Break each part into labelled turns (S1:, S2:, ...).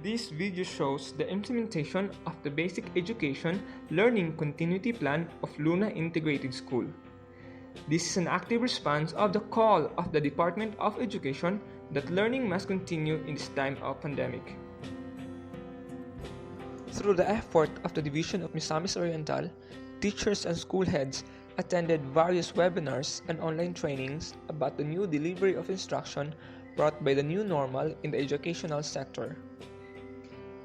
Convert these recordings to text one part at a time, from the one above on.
S1: This video shows the implementation of the Basic Education Learning Continuity Plan of Luna Integrated School. This is an active response of the call of the Department of Education that learning must continue in this time of pandemic. Through the effort of the Division of Misamis Oriental, teachers and school heads attended various webinars and online trainings about the new delivery of instruction brought by the new normal in the educational sector.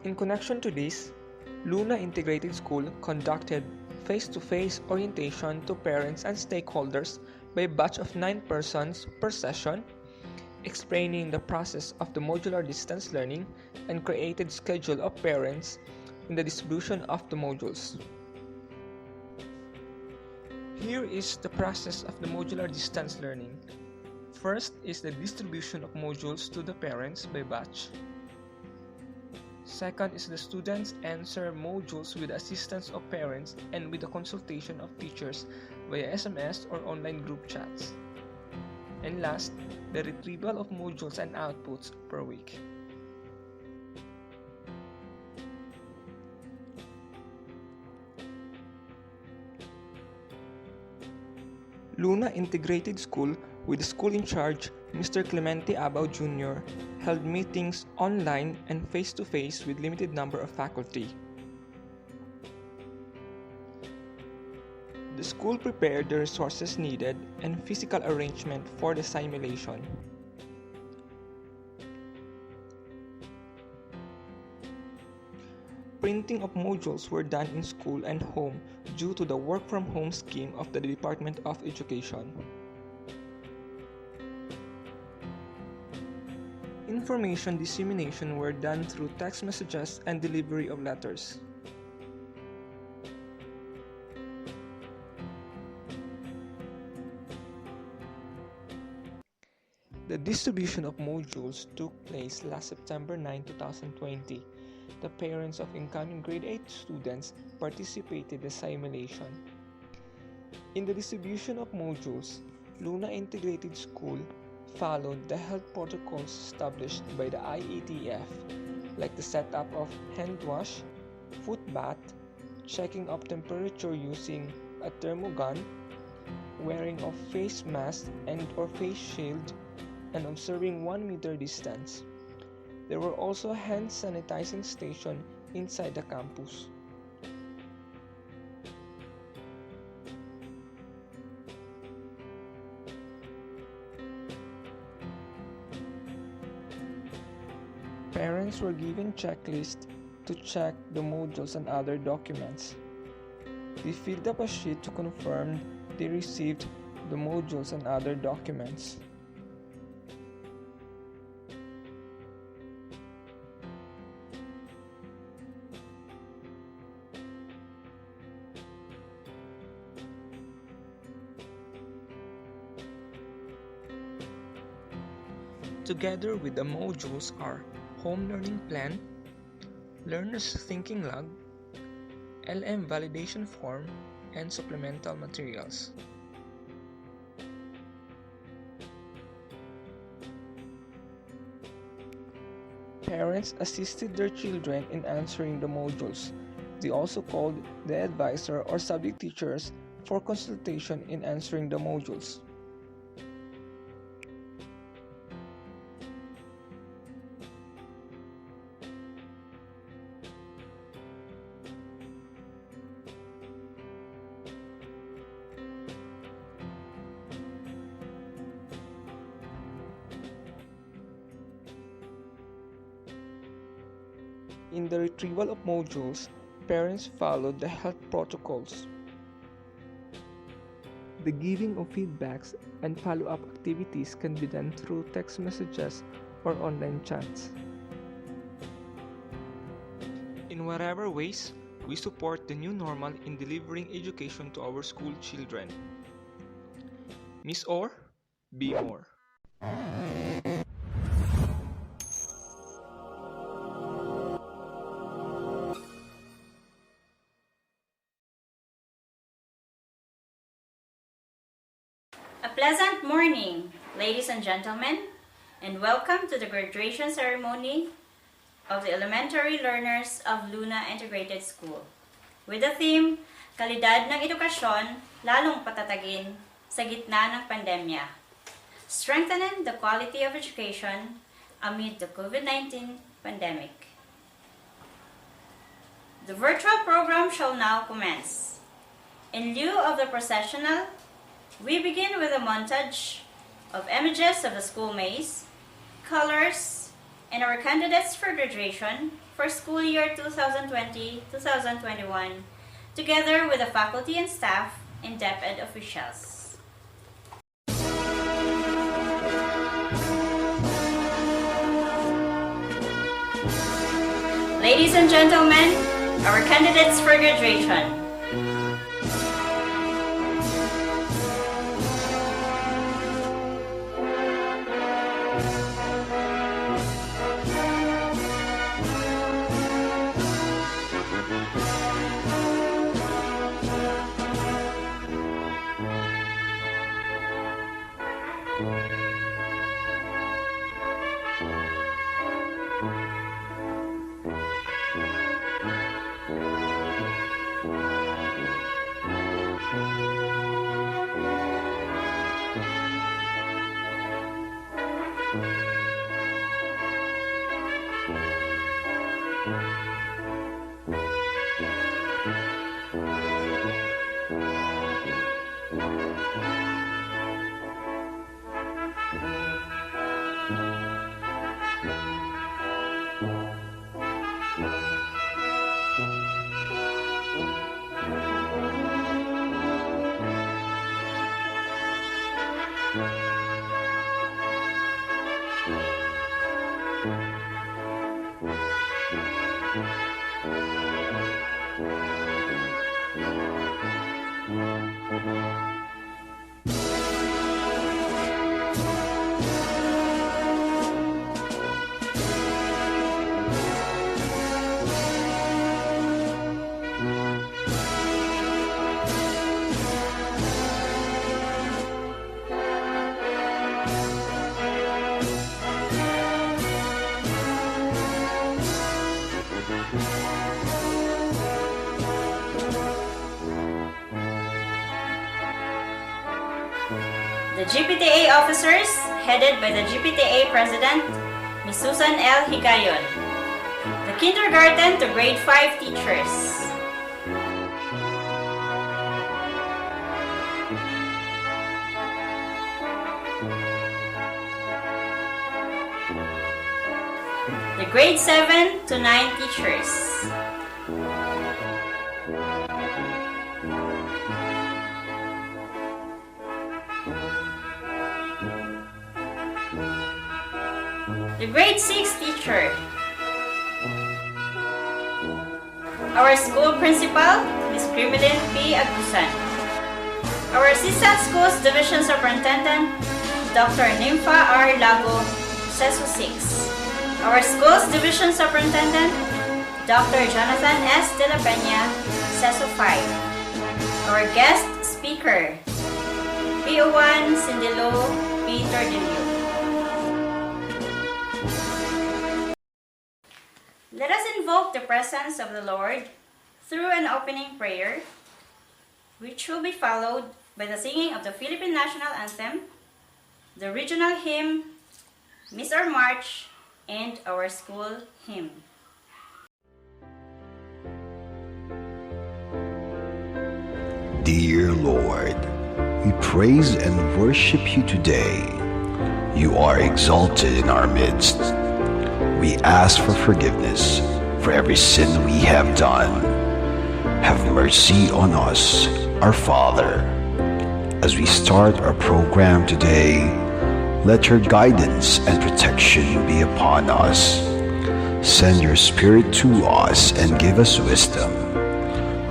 S1: In connection to this, Luna Integrated School conducted face-to-face orientation to parents and stakeholders by a batch of 9 persons per session, explaining the process of the modular distance learning and created schedule of parents in the distribution of the modules. Here is the process of the modular distance learning. First is the distribution of modules to the parents by batch. Second is the students answer modules with the assistance of parents and with the consultation of teachers via SMS or online group chats. And last, the retrieval of modules and outputs per week. Luna Integrated School, with the school in charge, Mr. Clemente Abao Jr., held meetings online and face-to-face with limited number of faculty. The school prepared the resources needed and physical arrangement for the simulation. Printing of modules were done in school and home due to the work-from-home scheme of the Department of Education. Information dissemination were done through text messages and delivery of letters. The distribution of modules took place last September 9, 2020. The parents of incoming grade 8 students participated in the simulation. In the distribution of modules, Luna Integrated School followed the health protocols established by the IETF, like the setup of hand wash, foot bath, checking of temperature using a thermogun, wearing of face mask and or face shield, and observing 1 meter distance. There were also hand sanitizing stations inside the campus. Parents were given checklists to check the modules and other documents. They filled up a sheet to confirm they received the modules and other documents. Together with the modules are Home Learning Plan, Learner's Thinking Log, LM Validation Form, and supplemental materials. Parents assisted their children in answering the modules. They also called the advisor or subject teachers for consultation in answering the modules. In the retrieval of modules, parents followed the health protocols. The giving of feedbacks and follow-up activities can be done through text messages or online chats. In whatever ways, we support the new normal in delivering education to our school children. Miss Orr, be more.
S2: A pleasant morning, ladies and gentlemen, and welcome to the graduation ceremony of the elementary learners of Luna Integrated School with the theme, Kalidad ng Edukasyon, lalong patatagin sa gitna ng pandemya. Strengthening the quality of education amid the COVID-19 pandemic. The virtual program shall now commence. In lieu of the processional, we begin with a montage of images of the school maze, colors, and our candidates for graduation for school year 2020-2021, together with the faculty and staff and DepEd officials. Ladies and gentlemen, our candidates for graduation. The GPTA officers, headed by the GPTA President, Ms. Susan L. Higayon. The kindergarten to grade 5 teachers. The grade 7 to 9 teachers. The grade 6 teacher. Our school principal, Ms. Grimilyn P. Agusan. Our Assistant Schools Division Superintendent, Dr. Nympha R. Lago, CESO 6. Our Schools Division Superintendent, Dr. Jonathan S. De La Peña, CESO 5. Our guest speaker, PO1 Sindilo P. Tordillo. Let us invoke the presence of the Lord through an opening prayer, which will be followed by the singing of the Philippine National Anthem, the regional hymn, Miss or March, and our school hymn.
S3: Dear Lord, we praise and worship you today. You are exalted in our midst. We ask for forgiveness for every sin we have done. Have mercy on us, our Father. As we start our program today, let your guidance and protection be upon us. Send your Spirit to us and give us wisdom.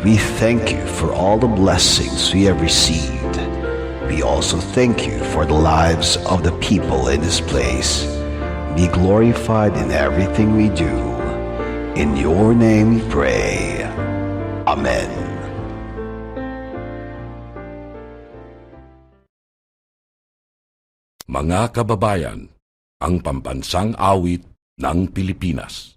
S3: We thank you for all the blessings we have received. We also thank you for the lives of the people in this place. Be glorified in everything we do. In your name we pray. Amen.
S4: Mga kababayan, ang pambansang awit ng Pilipinas.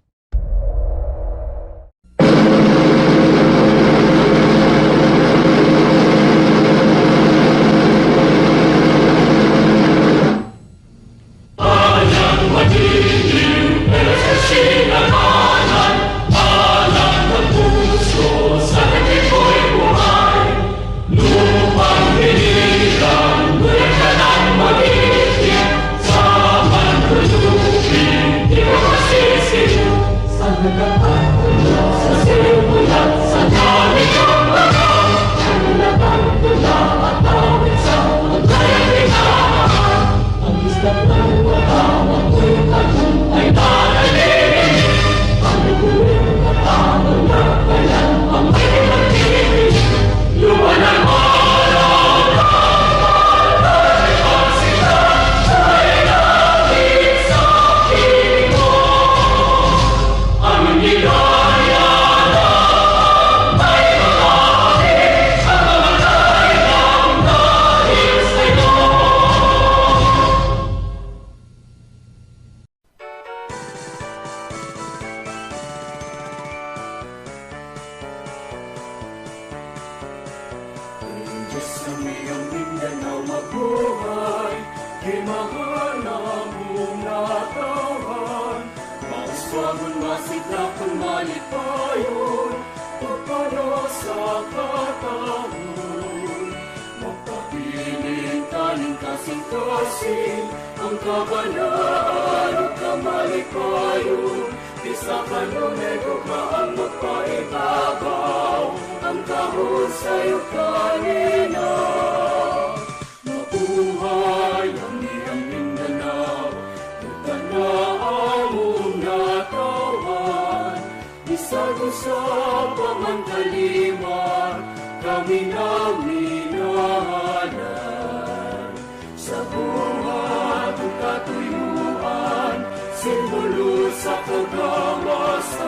S4: Bangon masigla kang malipayon, pagpano sa katahon. Magpapiling kanin kasing-kasing, ang kabanaan o kamalipayon. Di sa kanunay gugmaan magpaibabaw, ang kahon sa'yo kanina. Mabuhay ang iyang Mindanao, Mindanao natawan. Bisag usab man kalimar, kami na minahalan. Sa buhat ang katuyuan, simbolo sa kagawasan.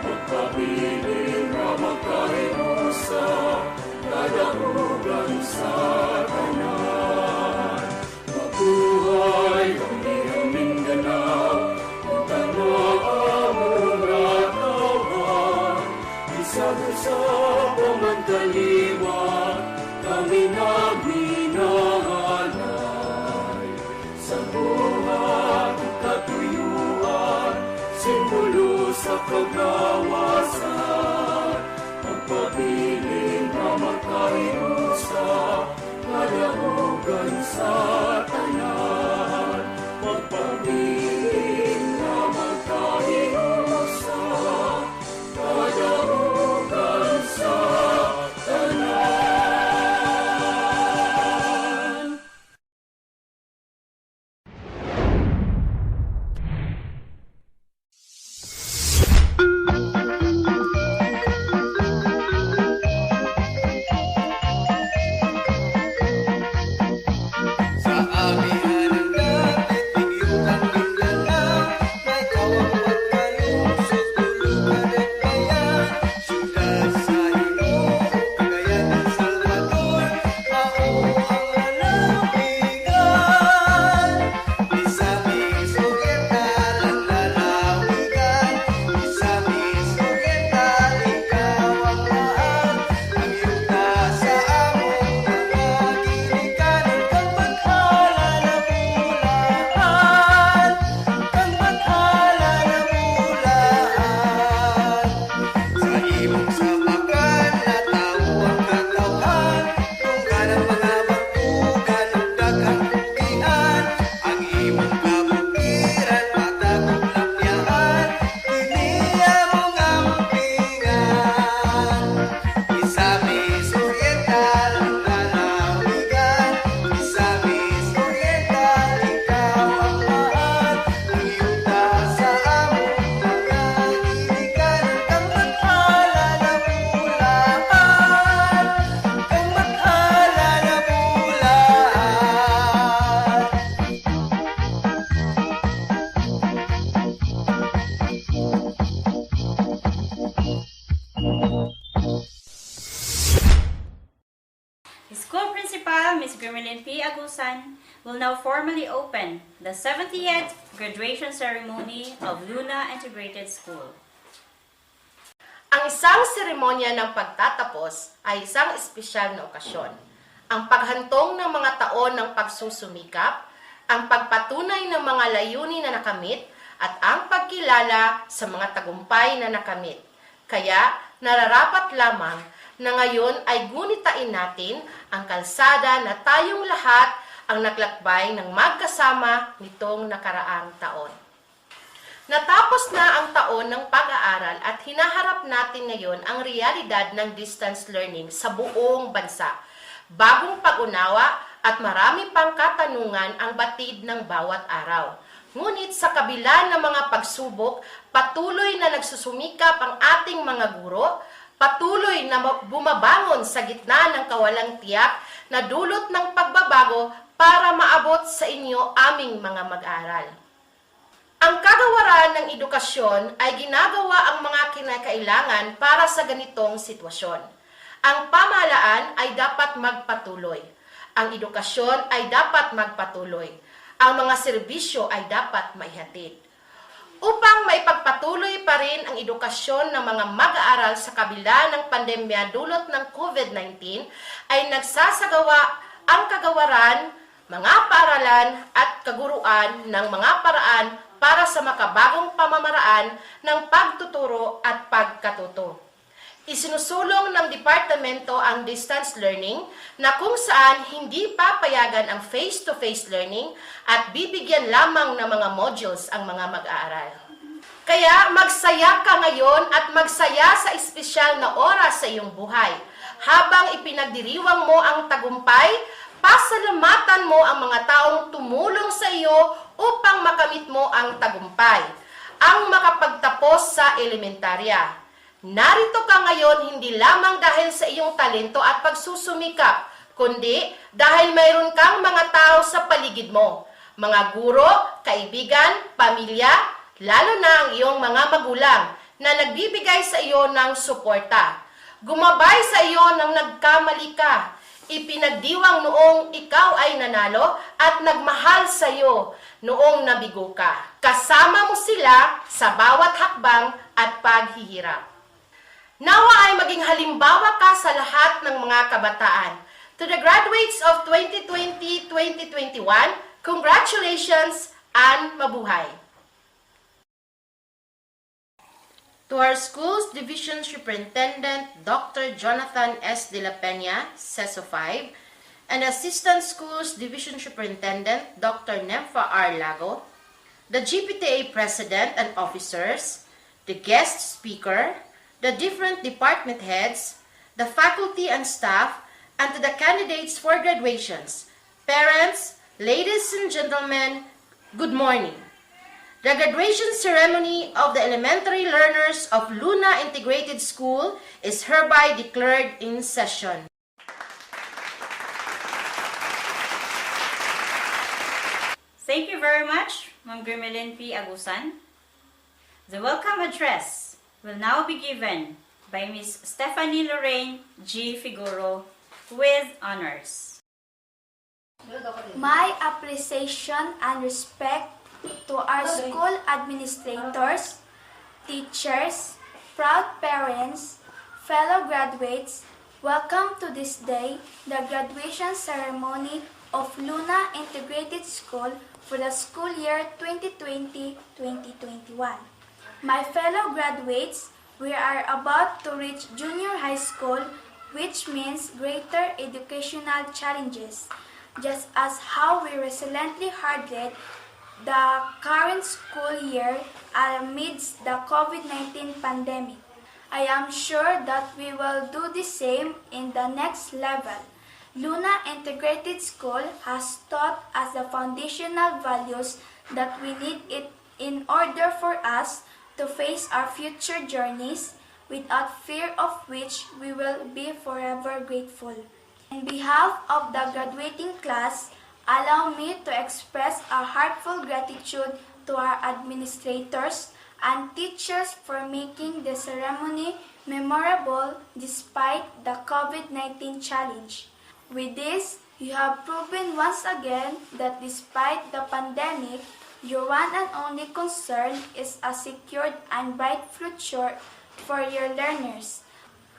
S4: Magpabiling na magkahinusa, kadahugan sa tanan. Mabuhay ang iyong Mindanao, Mindanao natawan. Bisag-usab man kaliwat, kami na minahalay. Sa buhat ang katuyuan, simbolo sa kagawasan. Magpabiling na magkahinusa, kadahugan sa tanan. Magpabiling na magkahinusa, kadahugan sa tanan.
S5: Sa amihan ng dapit, piniyutang Mindanao, may kawang pagkalusot, tulugan at bayan. Siyudad sa Iloilo, Cagayan at Salvador, mauang lalawigan. Misamis Oriental ang lalawigan, Misamis Oriental, ikaw ang lahat. Ang yuta sa among mga ginikanan, kang bathala na bulahan, kang bathala na bulahan. Sa imong sabakan, natawo ang katawhan, tunggan ang mga bangkugan, ug daghang pugian. Ang imong kabukiran, matagong lapyahan, kini among ampingan. Misamis Oriental ang lalawigan, Misamis Oriental, ikaw ang lahat. Ang yuta sa among mga ginikanan, kang bathala na bulahan, kang bathala na bulahan.
S2: The school principal, Ms. Grimelin P. Agusan, will now formally open the 70th graduation ceremony of Luna Integrated School.
S6: Ang isang seremonya ng pagtatapos ay isang espesyal na okasyon. Ang paghantong ng mga taon ng pagsusumikap, ang pagpatunay ng mga layunin na nakamit, at ang pagkilala sa mga tagumpay na nakamit. Kaya, nararapat lamang na ngayon ay gunitain natin ang kalsada na tayong lahat ang naglakbay ng magkasama nitong nakaraang taon. Natapos na ang taon ng pag-aaral at hinaharap natin ngayon ang realidad ng distance learning sa buong bansa. Bagong pag-unawa at marami pang katanungan ang batid ng bawat araw. Ngunit sa kabila ng mga pagsubok, patuloy na nagsusumikap ang ating mga guro, patuloy na bumabangon sa gitna ng kawalang tiyak na dulot ng pagbabago para maabot sa inyo aming mga mag-aaral. Ang kagawaran ng edukasyon ay ginagawa ang mga kinakailangan para sa ganitong sitwasyon. Ang pamahalaan ay dapat magpatuloy. Ang edukasyon ay dapat magpatuloy. Ang mga serbisyo ay dapat maihatid. Upang maipagpatuloy pa rin ang edukasyon ng mga mag-aaral sa kabila ng pandemya dulot ng COVID-19, ay nagsasagawa ang kagawaran, mga paaralan at kaguruan ng mga paraan para sa makabagong pamamaraan ng pagtuturo at pagkatuto. Isinusulong ng departamento ang distance learning na kung saan hindi papayagan ang face-to-face learning at bibigyan lamang ng mga modules ang mga mag-aaral. Kaya magsaya ka ngayon at magsaya sa espesyal na oras sa iyong buhay. Habang ipinagdiriwang mo ang tagumpay, pasalamatan mo ang mga taong tumulong sa iyo upang makamit mo ang tagumpay, ang makapagtapos sa elementarya. Narito ka ngayon hindi lamang dahil sa iyong talento at pagsusumikap, kundi dahil mayroon kang mga tao sa paligid mo, mga guro, kaibigan, pamilya, lalo na ang iyong mga magulang na nagbibigay sa iyo ng suporta. Gumabay sa iyo nang nagkamali ka, ipinagdiwang noong ikaw ay nanalo at nagmahal sa iyo noong nabigo ka. Kasama mo sila sa bawat hakbang at paghihirap. Nawa ay maging halimbawa ka sa lahat ng mga kabataan. To the graduates of 2020-2021, congratulations and mabuhay! To our school's Division Superintendent, Dr. Jonathan S. De La Peña, CESO 5, and Assistant Schools Division Superintendent, Dr. Nympha R. Lago, the GPTA President and officers, the guest speaker, the different department heads, the faculty and staff, and to the candidates for graduations, parents, ladies and gentlemen, good morning. The graduation ceremony of the elementary learners of Luna Integrated School is hereby declared in session.
S2: Thank you very much, Ma'am Grimelin P. Agusan. The welcome address will now be given by Ms. Stephanie Lorraine G. Figuro with honors.
S7: My appreciation and respect to our school administrators, teachers, proud parents, fellow graduates, welcome to this day, the graduation ceremony of Luna Integrated School for the school year 2020-2021. My fellow graduates, we are about to reach junior high school, which means greater educational challenges, just as how we resiliently hardled the current school year amidst the COVID-19 pandemic. I am sure that we will do the same in the next level. Luna Integrated School has taught us the foundational values that we need it in order for us to face our future journeys without fear, of which we will be forever grateful. On behalf of the graduating class, allow me to express our heartfelt gratitude to our administrators and teachers for making the ceremony memorable despite the COVID-19 challenge. With this, you have proven once again that despite the pandemic, your one and only concern is a secured and bright future for your learners.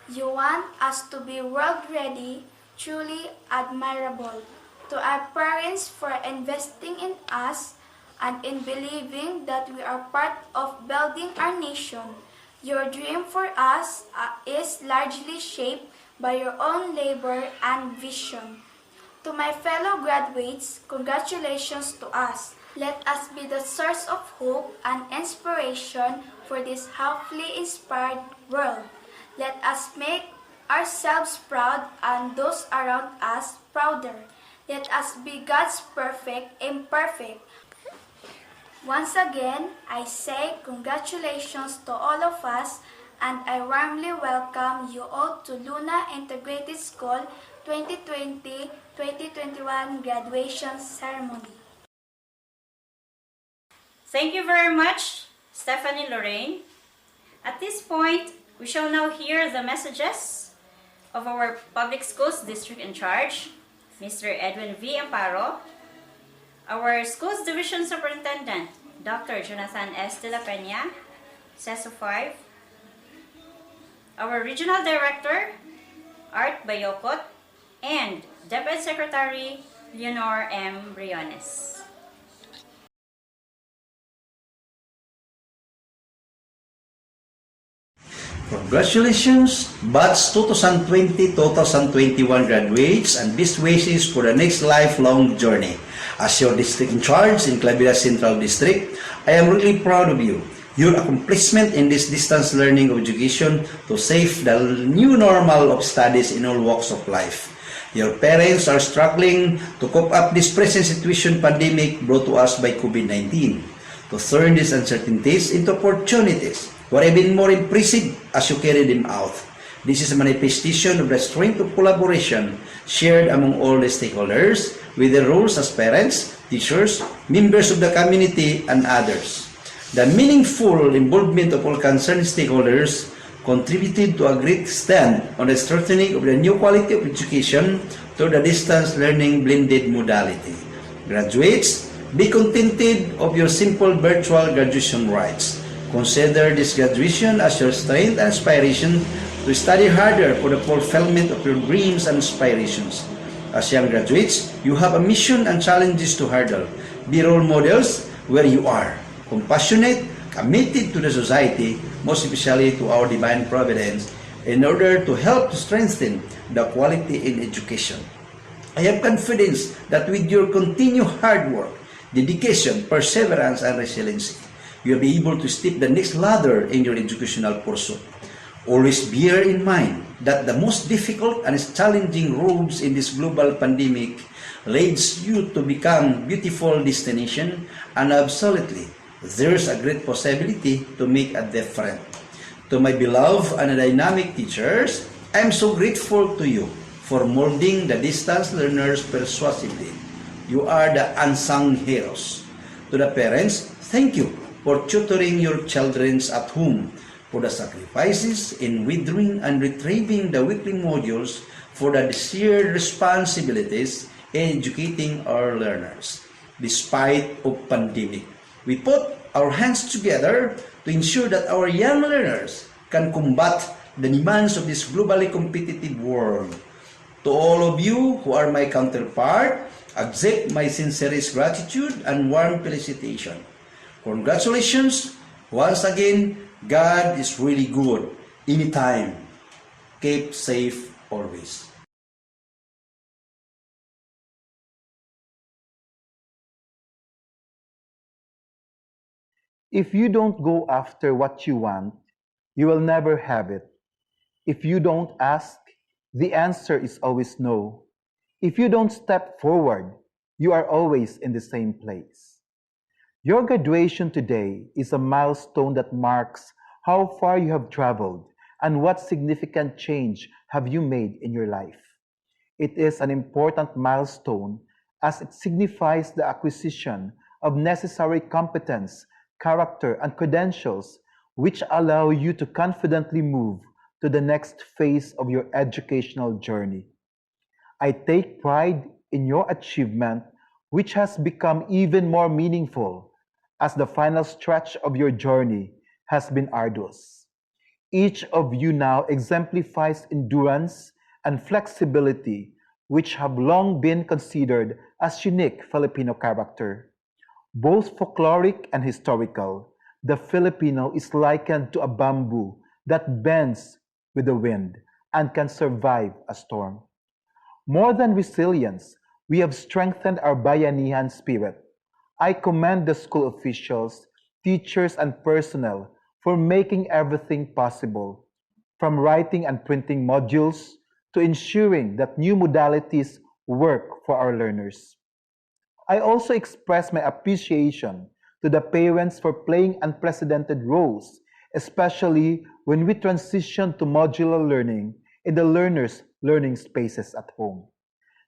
S7: You want us to be world-ready, truly admirable. To our parents for investing in us and in believing that we are part of building our nation. Your dream for us is largely shaped by your own labor and vision. To my fellow graduates, congratulations to us. Let us be the source of hope and inspiration for this hopefully inspired world. Let us make ourselves proud and those around us prouder. Let us be God's perfect imperfect. Once again, I say congratulations to all of us and I warmly welcome you all to Luna Integrated School 2020-2021 graduation ceremony.
S2: Thank you very much, Stephanie Lorraine. At this point, we shall now hear the messages of our public schools district in charge, Mr. Edwin V. Amparo, our schools division superintendent, Dr. Jonathan S. De La Peña, CESO 5, our regional director, Art Bayokot, and Deputy Secretary, Leonor M. Briones.
S8: Congratulations, Batch 2020-2021 graduates, and best wishes for the next lifelong journey. As your district in charge in Clavira Central District, I am really proud of you. Your accomplishment in this distance learning of education to save the new normal of studies in all walks of life. Your parents are struggling to cope up this present situation pandemic brought to us by COVID-19. To turn these uncertainties into opportunities, what have been more impressive as you carry them out. This is a manifestation of the strength of collaboration shared among all the stakeholders with their roles as parents, teachers, members of the community, and others. The meaningful involvement of all concerned stakeholders contributed to a great extent on the strengthening of the new quality of education through the distance learning blended modality. Graduates, be contented of your simple virtual graduation rites. Consider this graduation as your strength and inspiration to study harder for the fulfillment of your dreams and aspirations. As young graduates, you have a mission and challenges to hurdle. Be role models where you are, compassionate, committed to the society, most especially to our divine providence, in order to help to strengthen the quality in education. I have confidence that with your continued hard work, dedication, perseverance, and resiliency, you will be able to step the next ladder in your educational pursuit. Always bear in mind that the most difficult and challenging roads in this global pandemic leads you to become beautiful destination, and absolutely, there's a great possibility to make a difference. To my beloved and dynamic teachers, I am so grateful to you for molding the distance learners persuasively. You are the unsung heroes. To the parents, thank you for tutoring your children at home, for the sacrifices in withdrawing and retrieving the weekly modules, for the shared responsibilities in educating our learners. Despite of pandemic, we put our hands together to ensure that our young learners can combat the demands of this globally competitive world. To all of you who are my counterpart, accept my sincerest gratitude and warm felicitation. Congratulations! Once again, God is really good anytime. Keep safe always.
S9: If you don't go after what you want, you will never have it. If you don't ask, the answer is always no. If you don't step forward, you are always in the same place. Your graduation today is a milestone that marks how far you have traveled and what significant change have you made in your life. It is an important milestone as it signifies the acquisition of necessary competence, character, and credentials which allow you to confidently move to the next phase of your educational journey. I take pride in your achievement, which has become even more meaningful as the final stretch of your journey has been arduous. Each of you now exemplifies endurance and flexibility, which have long been considered as unique Filipino character. Both folkloric and historical, the Filipino is likened to a bamboo that bends with the wind and can survive a storm. More than resilience, we have strengthened our bayanihan spirit. I commend the school officials, teachers, and personnel for making everything possible, from writing and printing modules to ensuring that new modalities work for our learners. I also express my appreciation to the parents for playing unprecedented roles, especially when we transition to modular learning in the learners' learning spaces at home.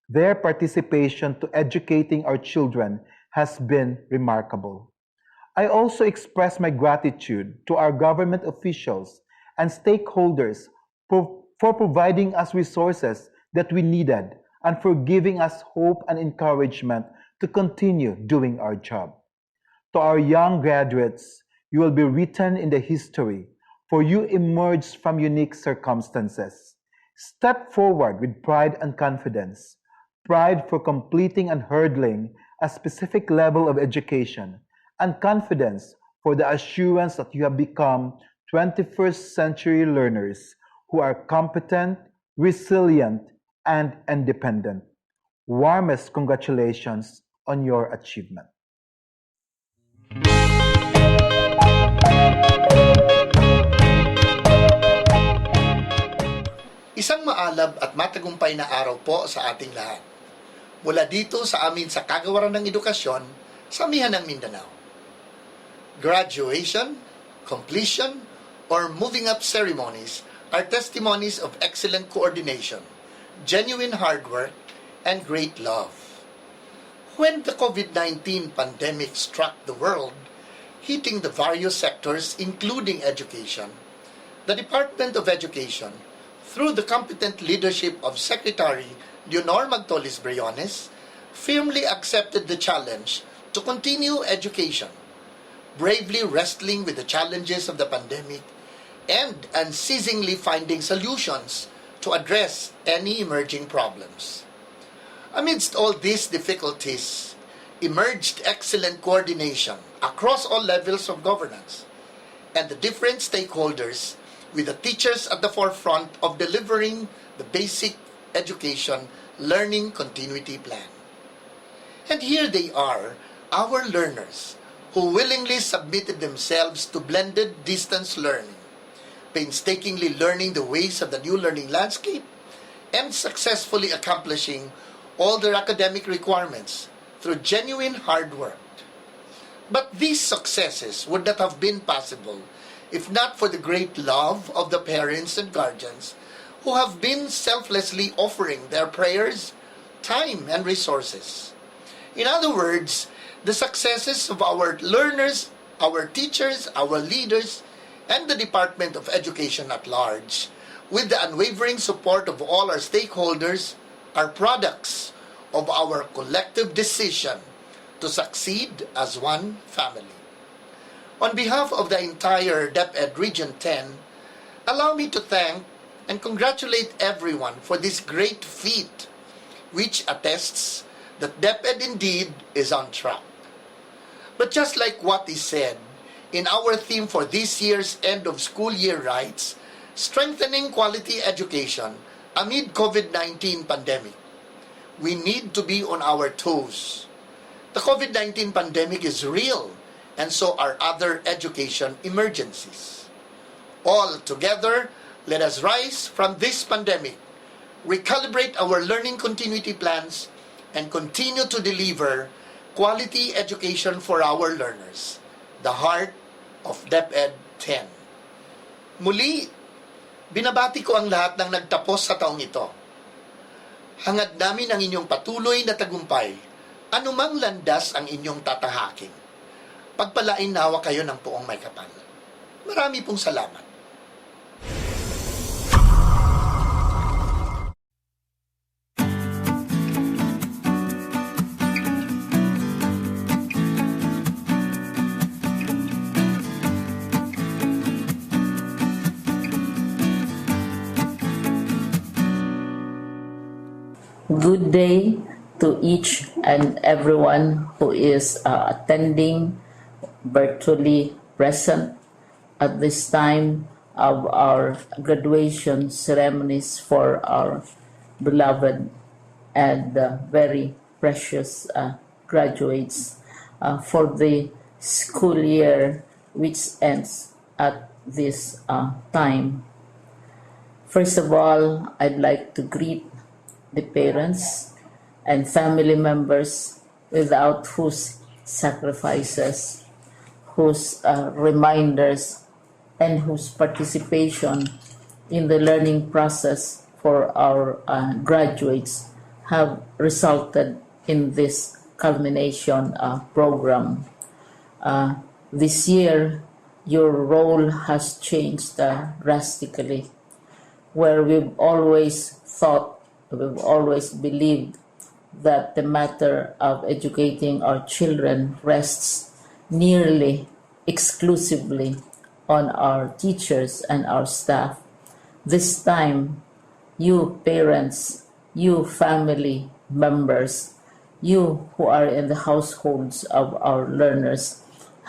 S9: Their participation to educating our children has been remarkable. I also express my gratitude to our government officials and stakeholders for providing us resources that we needed and for giving us hope and encouragement to continue doing our job. To our young graduates, you will be written in the history, for you emerged from unique circumstances. Step forward with pride and confidence, pride for completing and hurdling a specific level of education, and confidence for the assurance that you have become 21st century learners who are competent, resilient, and independent. Warmest congratulations on your achievement.
S10: Isang maalab at matagumpay na araw po sa ating lahat. Mula dito sa amin sa Kagawaran ng Edukasyon sa Amihan ng Mindanao. Graduation, completion, or moving up ceremonies are testimonies of excellent coordination, genuine hard work, and great love. When the COVID-19 pandemic struck the world, hitting the various sectors including education, the Department of Education, through the competent leadership of Secretary Leonor Magtolis Briones, firmly accepted the challenge to continue education, bravely wrestling with the challenges of the pandemic and unceasingly finding solutions to address any emerging problems. Amidst all these difficulties, emerged excellent coordination across all levels of governance and the different stakeholders, with the teachers at the forefront of delivering the basic education learning continuity plan. And here they are, our learners, who willingly submitted themselves to blended distance learning, painstakingly learning the ways of the new learning landscape, and successfully accomplishing all their academic requirements through genuine hard work. But these successes would not have been possible if not for the great love of the parents and guardians who have been selflessly offering their prayers, time, and resources. In other words, the successes of our learners, our teachers, our leaders, and the Department of Education at large, with the unwavering support of all our stakeholders, are products of our collective decision to succeed as one family. On behalf of the entire DepEd Region 10, allow me to thank and congratulate everyone for this great feat, which attests that DepEd indeed is on track. But just like what is said in our theme for this year's end of school year rites, strengthening quality education amid COVID-19 pandemic, we need to be on our toes. The COVID-19 pandemic is real, and so are other education emergencies. All together, let us rise from this pandemic, recalibrate our learning continuity plans, and continue to deliver quality education for our learners, the heart of DepEd 10. Muli, binabati ko ang lahat ng nagtapos sa taong ito. Hangad namin ang inyong patuloy na tagumpay, anumang landas ang inyong tatahakin. Pagpalain nawa kayo ng poong may kapal. Marami pong salamat.
S11: Good day to each and everyone who is attending virtually present at this time of our graduation ceremonies for our beloved and very precious graduates for the school year which ends at this time. First of all, I'd like to greet the parents and family members without whose sacrifices, whose reminders, and whose participation in the learning process for our graduates have resulted in this culmination program. This year, your role has changed drastically, where we've always believed that the matter of educating our children rests nearly exclusively on our teachers and our staff. This time, you parents, you family members, you who are in the households of our learners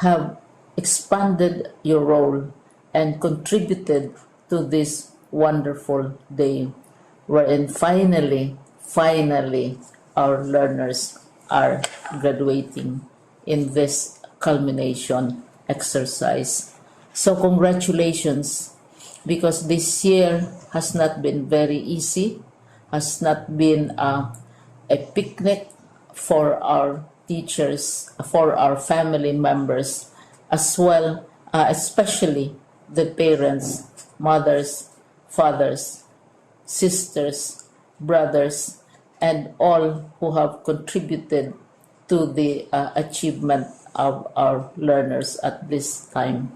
S11: have expanded your role and contributed to this wonderful day, wherein finally, our learners are graduating in this culmination exercise. So congratulations, because this year has not been very easy, has not been a picnic for our teachers, for our family members, as well, especially the parents, mothers, fathers, sisters, brothers, and all who have contributed to the achievement of our learners at this time.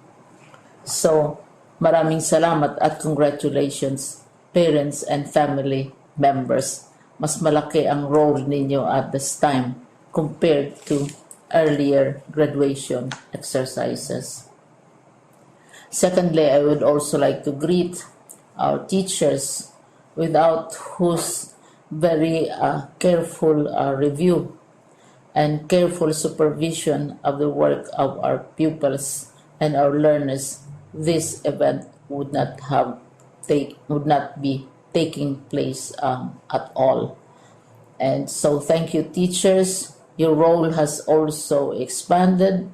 S11: So, maraming salamat at congratulations, parents and family members. Mas malaki ang role ninyo at this time compared to earlier graduation exercises. Secondly, I would also like to greet our teachers, without whose very careful review and careful supervision of the work of our pupils and our learners, this event would not be taking place at all. And so thank you, teachers. Your role has also expanded,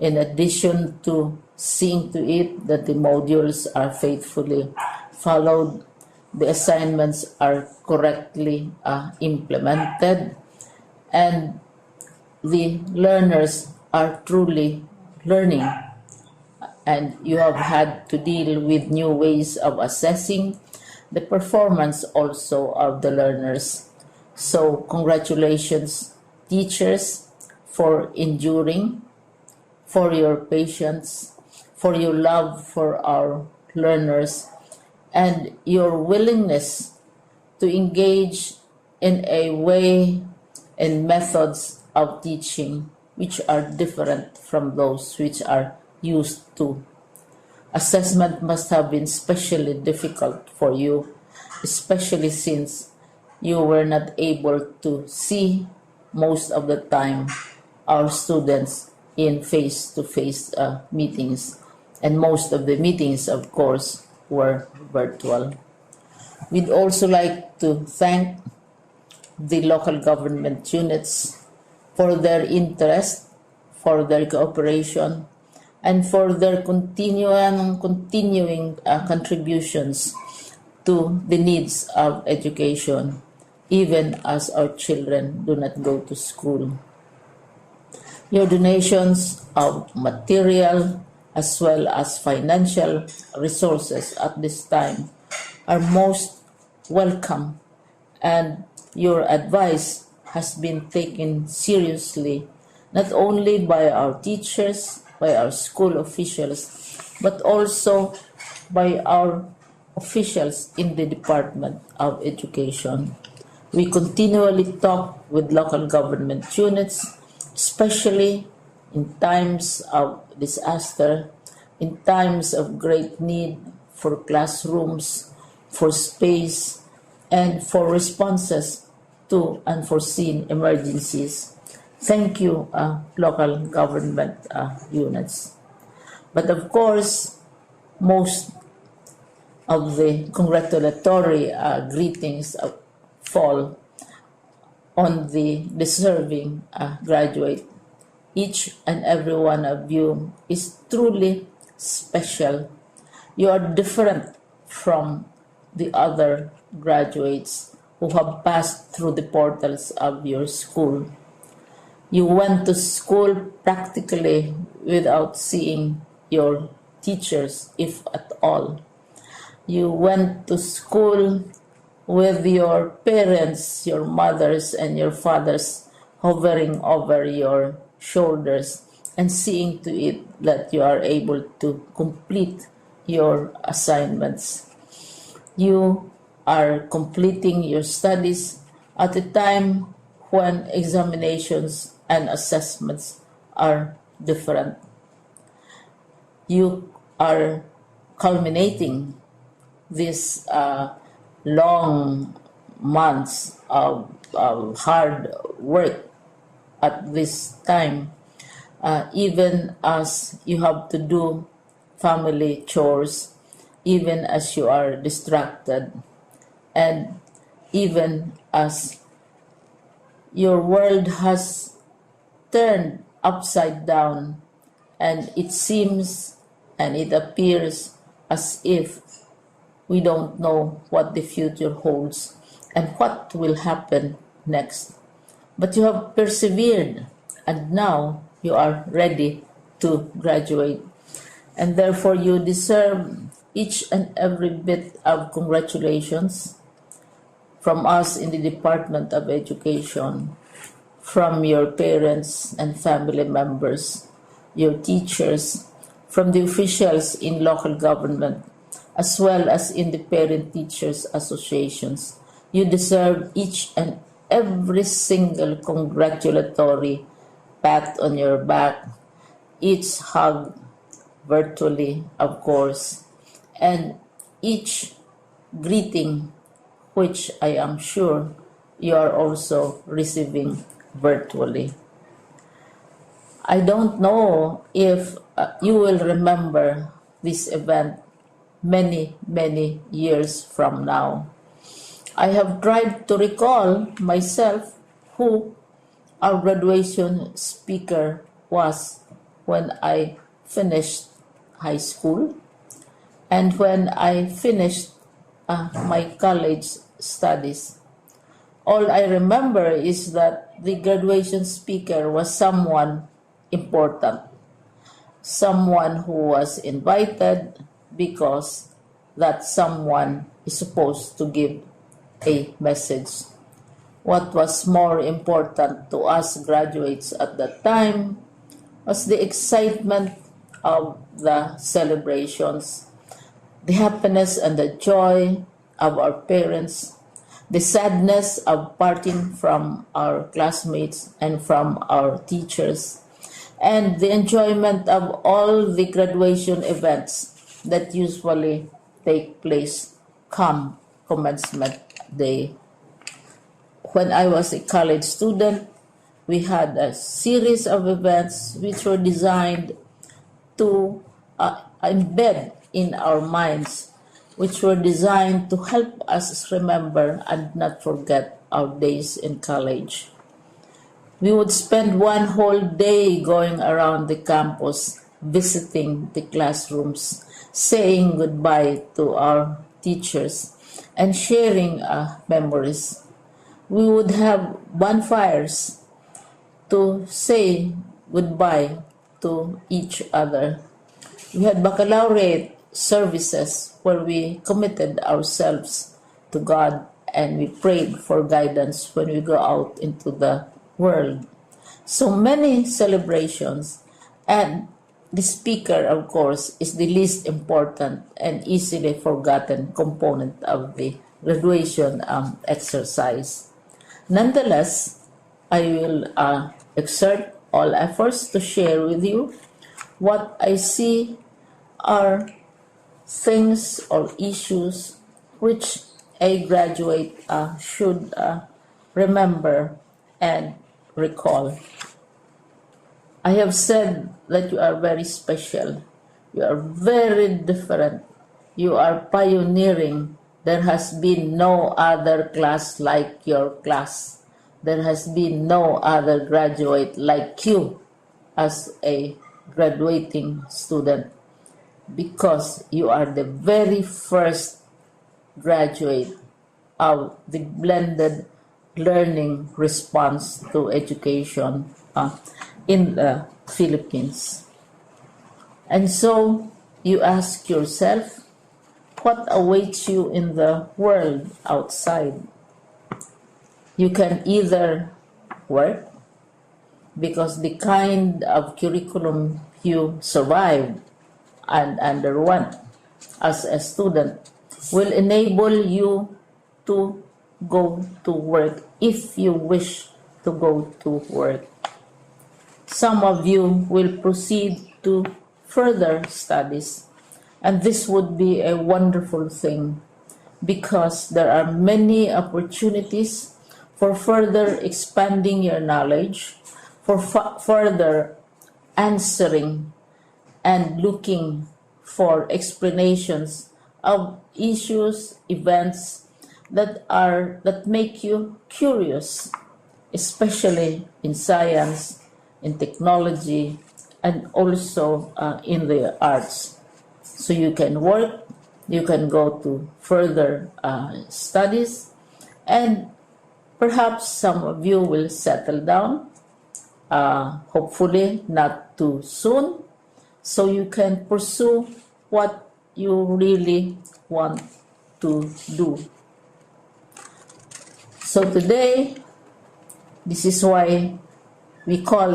S11: in addition to seeing to it that the modules are faithfully followed, the assignments are correctly implemented, and the learners are truly learning. And you have had to deal with new ways of assessing the performance also of the learners. So congratulations, teachers, for enduring, for your patience, for your love for our learners, and your willingness to engage in a way and methods of teaching which are different from those which are used to. Assessment must have been especially difficult for you, especially since you were not able to see most of the time our students in face-to-face meetings, and most of the meetings, of course, were virtual. We'd also like to thank the local government units for their interest, for their cooperation, and for their continuing contributions to the needs of education, even as our children do not go to school. Your donations of material as well as financial resources at this time are most welcome, and your advice has been taken seriously not only by our teachers, by our school officials, but also by our officials in the Department of Education. We continually talk with local government units, especially in times of disaster, in times of great need for classrooms, for space, and for responses to unforeseen emergencies. Thank you, local government units. But of course, most of the congratulatory greetings fall on the deserving graduate. Each and every one of you is truly special. You are different from the other graduates who have passed through the portals of your school. You went to school practically without seeing your teachers, if at all. You went to school with your parents, your mothers and your fathers hovering over your shoulders and seeing to it that you are able to complete your assignments. You are completing your studies at a time when examinations and assessments are different. You are culminating these long months of hard work at this time, even as you have to do family chores, even as you are distracted, and even as your world has turned upside down, and it seems and it appears as if we don't know what the future holds and what will happen next. But you have persevered, and now you are ready to graduate. And therefore, you deserve each and every bit of congratulations from us in the Department of Education, from your parents and family members, your teachers, from the officials in local government, as well as in the parent teachers associations. You deserve each and every single congratulatory pat on your back, each hug virtually, of course, and each greeting, which I am sure you are also receiving virtually. I don't know if you will remember this event many, many years from now. I have tried to recall myself who our graduation speaker was when I finished high school and when I finished my college studies. All I remember is that the graduation speaker was someone important, someone who was invited because that someone is supposed to give a message. What was more important to us graduates at that time was the excitement of the celebrations, the happiness and the joy of our parents, the sadness of parting from our classmates and from our teachers, and the enjoyment of all the graduation events that usually take place come commencement day. When I was a college student, we had a series of events which were designed to embed in our minds, which were designed to help us remember and not forget our days in college. We would spend one whole day going around the campus, visiting the classrooms, saying goodbye to our teachers, and sharing memories. We would have bonfires to say goodbye to each other. We had baccalaureate services where we committed ourselves to God and we prayed for guidance when we go out into the world. So many celebrations, and the speaker, of course, is the least important and easily forgotten component of the graduation exercise. Nonetheless, I will exert all efforts to share with you what I see are things or issues which a graduate should remember and recall. I have said that you are very special. You are very different. You are pioneering. There has been no other class like your class. There has been no other graduate like you as a graduating student, because you are the very first graduate of the blended learning response to education in the Philippines. And so you ask yourself, what awaits you in the world outside? You can either work, because the kind of curriculum you survived and underwent as a student will enable you to go to work if you wish to go to work. Some of you will proceed to further studies, and this would be a wonderful thing because there are many opportunities for further expanding your knowledge, for further answering and looking for explanations of issues, events that make you curious, especially in science, in technology, and also in the arts. So you can work, you can go to further studies, and perhaps some of you will settle down, hopefully not too soon, so you can pursue what you really want to do. So today, this is why we call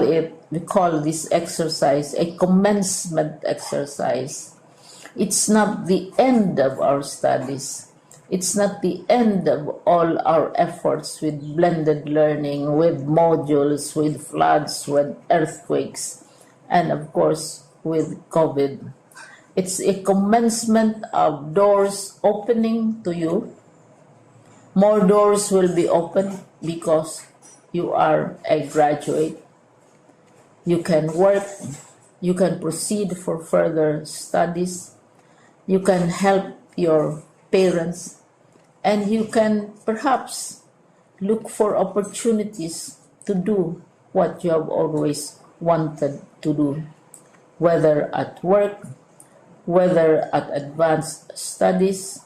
S11: this exercise a commencement exercise. It's not the end of our studies. It's not the end of all our efforts with blended learning, with modules, with floods, with earthquakes, and of course with COVID. It's a commencement of doors opening to you. More doors will be opened because you are a graduate. You can work, you can proceed for further studies, you can help your parents, and you can perhaps look for opportunities to do what you have always wanted to do, whether at work, whether at advanced studies,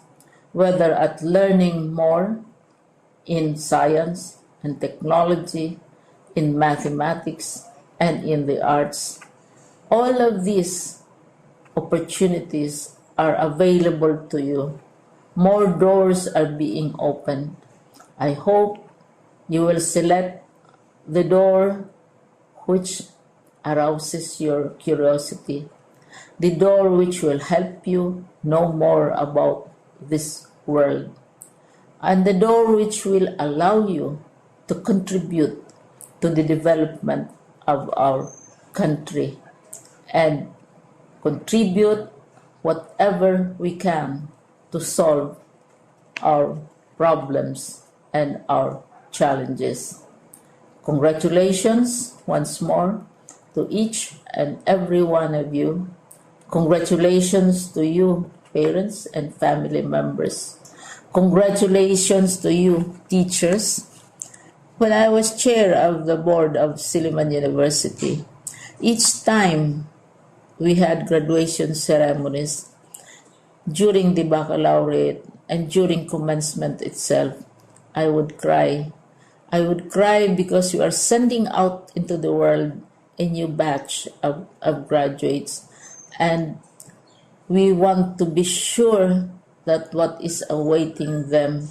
S11: whether at learning more in science and technology, in mathematics, and in the arts. All of these opportunities are available to you. More doors are being opened. I hope you will select the door which arouses your curiosity, the door which will help you know more about this world, and the door which will allow you to contribute to the development of our country and contribute whatever we can to solve our problems and our challenges. Congratulations once more to each and every one of you. Congratulations to you, parents and family members. Congratulations to you, teachers. When I was chair of the board of Silliman University, each time we had graduation ceremonies, during the baccalaureate and during commencement itself, I would cry. I would cry because you are sending out into the world a new batch of graduates, and we want to be sure that what is awaiting them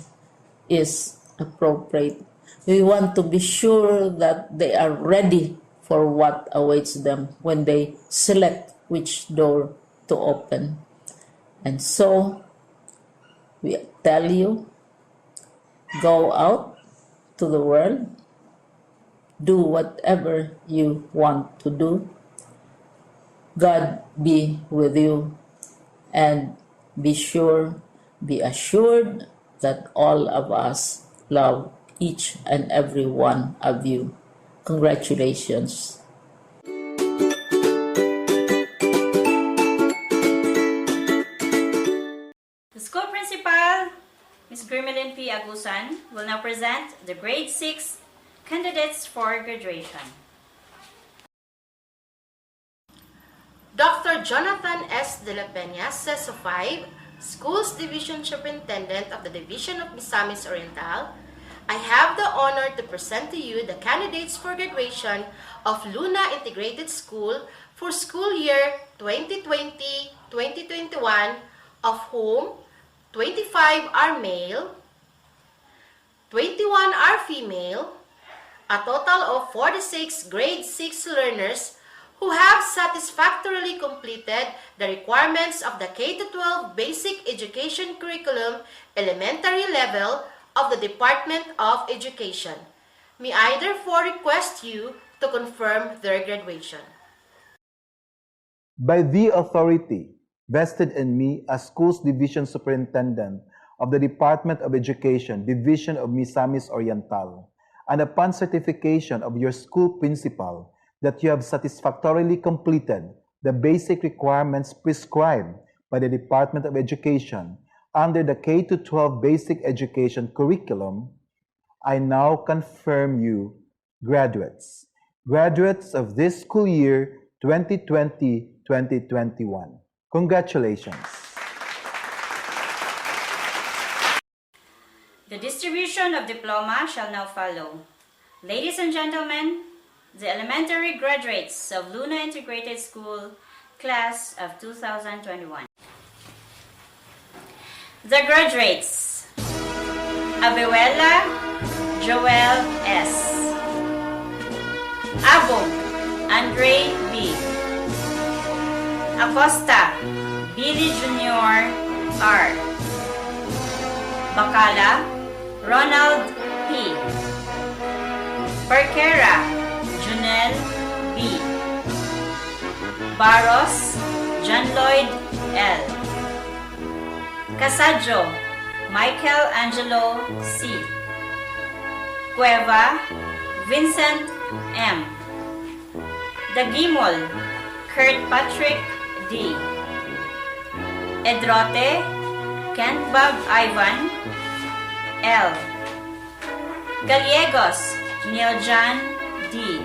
S11: is appropriate. We want to be sure that they are ready for what awaits them when they select which door to open. And so we tell you, go out to the world, do whatever you want to do. God be with you, and be assured that all of us love each and every one of you. Congratulations.
S2: The school principal, Ms. Grimelin P. Agusan, will now present the grade 6 candidates for graduation.
S6: Dr. Jonathan S. De La Peña, CESO 5, Schools Division Superintendent of the Division of Misamis Oriental, I have the honor to present to you the candidates for graduation of Luna Integrated School for school year 2020-2021, of whom 25 are male, 21 are female, a total of 46 grade 6 learners who have satisfactorily completed the requirements of the K-12 Basic Education Curriculum elementary level of the Department of Education. May I therefore request you to confirm their graduation.
S9: By the authority vested in me as Schools Division Superintendent of the Department of Education, Division of Misamis Oriental, and upon certification of your school principal that you have satisfactorily completed the basic requirements prescribed by the Department of Education under the K-12 Basic Education Curriculum, I now confirm you graduates of this school year 2020-2021. Congratulations.
S2: The distribution of diploma shall now follow. Ladies and gentlemen, the elementary graduates of Luna Integrated School, class of 2021. The graduates: Abuela Joel S. Abog Andre B. Acosta Billy Jr. R. Bacala Ronald P. Perquera Junel B. Barros John Lloyd L. Casadjo Michael Angelo C. Cueva Vincent M. Dagimol Kurt Patrick D. Edrote Kent Bob Ivan L. Gallegos Neil John D.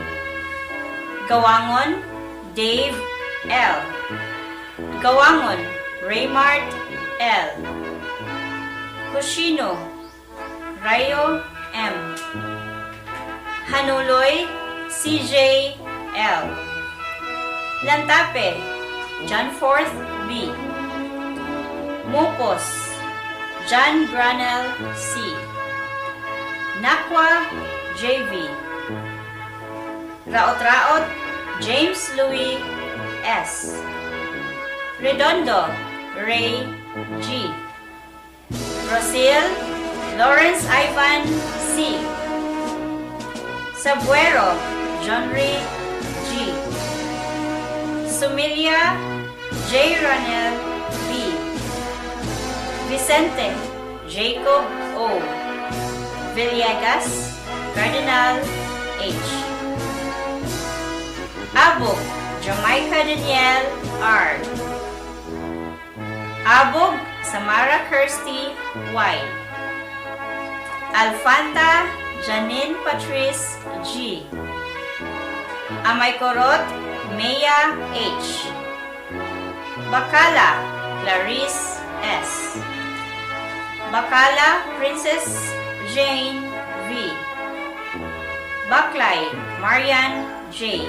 S2: Gawangon Dave L. Gawangon Raymart L. Cushino Rayo M. Hanuloy CJ L. Lantape John Forth B. Mopos John Granel C. Nakwa JV. Raot-Raot James Louis S. Redondo Ray G. Rosil Lawrence Ivan C. Sabuero John Ray G. Sumilia J. Ranel B. Vicente Jacob O. Villegas Cardinal H. Abog Jamaica Danielle R. Abog Samara Kirsty Y. Alfanta Janine Patrice G. Amaycorot Maya H. Bacala Clarice S. Bacala Princess Jane V. Baklay Marian J.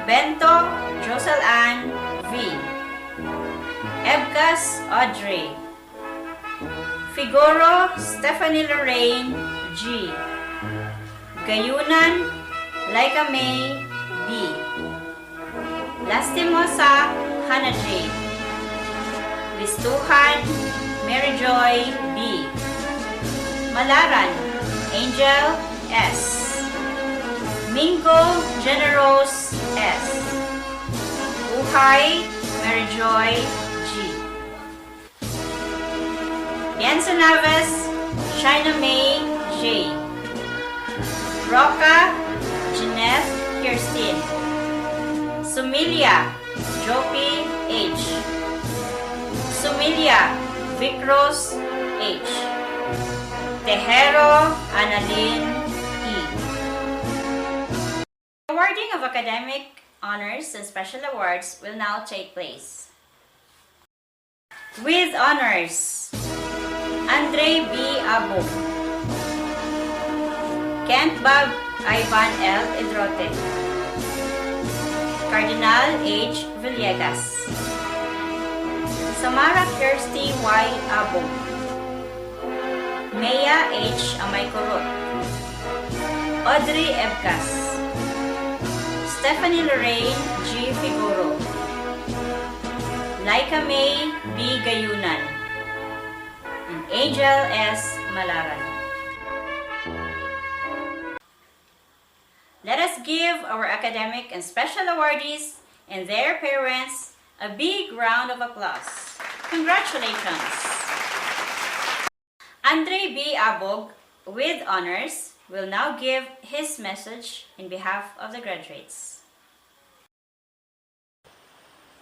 S2: Bento Josel Ann V. Ebgas Audrey. Figuro Stephanie Lorraine G. Gayunan Laika May B. Lastimosa Hannah J. Listuhan Mary Joy B. Malaran Angel S. Mingo Generos S. Uhay Mary Joy G. Bianca Naves China May J. Roca Jeanette Kirsten. Sumilia Jopi H. Sumilia Vicros H. Tejero Annalyn E. Awarding of academic honors and special awards will now take place. With honors, Andre B. Abo, Kent Bob Ivan L. Edrote, Cardinal H. Villegas, Samara Kirsty Y. Abo, Maya H. Amaycorot, Audrey Ebcas, Stephanie Lorraine G. Figuro, Laika May B. Gayunan, and Angel S. Malaran. Let us give our academic and special awardees and their parents a big round of applause. Congratulations! Andre B. Abog, with honors, will now give his message in behalf of the graduates.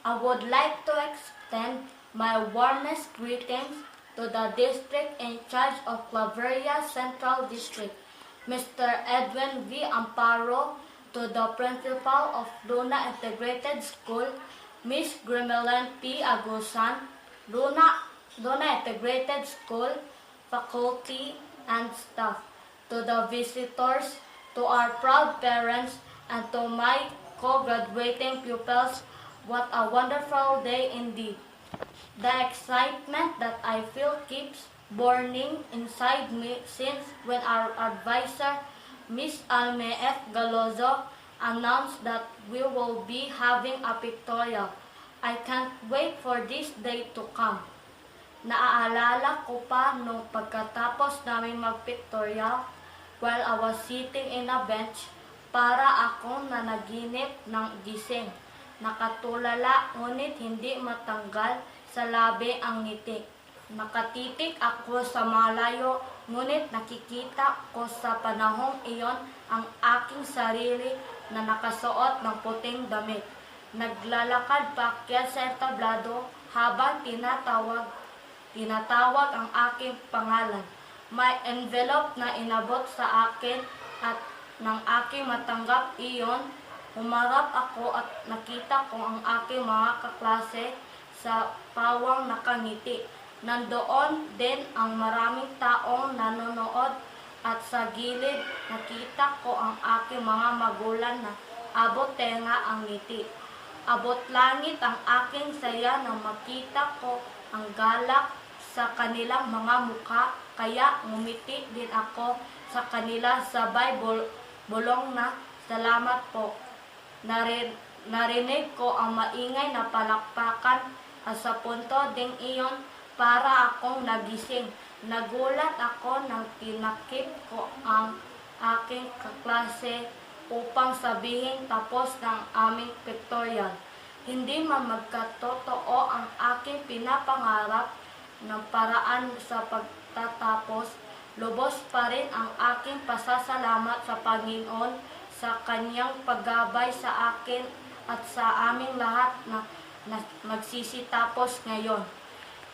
S7: I would like to extend my warmest greetings to the district in charge of Claveria Central District, Mr. Edwin V. Amparo, to the principal of Luna Integrated School, Miss Grimelin P. Agusan, Luna Integrated School, faculty, and staff, to the visitors, to our proud parents, and to my co-graduating pupils. What a wonderful day indeed. The excitement that I feel keeps burning inside me since when our advisor, Miss Alme F. Galozo, announced that we will be having a pictorial. I can't wait for this day to come. Naaalala ko pa nung pagkatapos namin mag-pictorial while I was sitting in a bench, para akong nanaginip ng gising. Nakatulala ngunit hindi matanggal sa labi ang ngiti. Nakatitig ako sa malayo ngunit nakikita ko sa panahong iyon ang aking sarili na nakasuot ng puting damit. Naglalakad paakyat sa entablado habang tinatawag ang aking pangalan. May envelope na inabot sa akin at nang aking matanggap iyon, humarap ako at nakita ko ang aking mga kaklase sa pawang nakangiti. Nandoon din ang maraming taong nanonood at sa gilid nakita ko ang aking mga magulang na abot tenga ang ngiti. Abot langit ang aking saya nang makita ko ang galak sa kanilang mga mukha, kaya ngumiti din ako sa kanila sabay bulong na salamat po. Narinig ko ang maingay na palakpakan at sa punto ding iyon para akong nagising. Nagulat ako nang tinakip ko ang aking kaklase upang sabihin tapos ng aming pictorial. Hindi man magkatotoo ang aking pinapangarap ng paraan sa pagtatapos, lubos pa rin ang aking pasasalamat sa Panginoon sa kanyang paggabay sa akin at sa aming lahat na magsisitapos ngayon.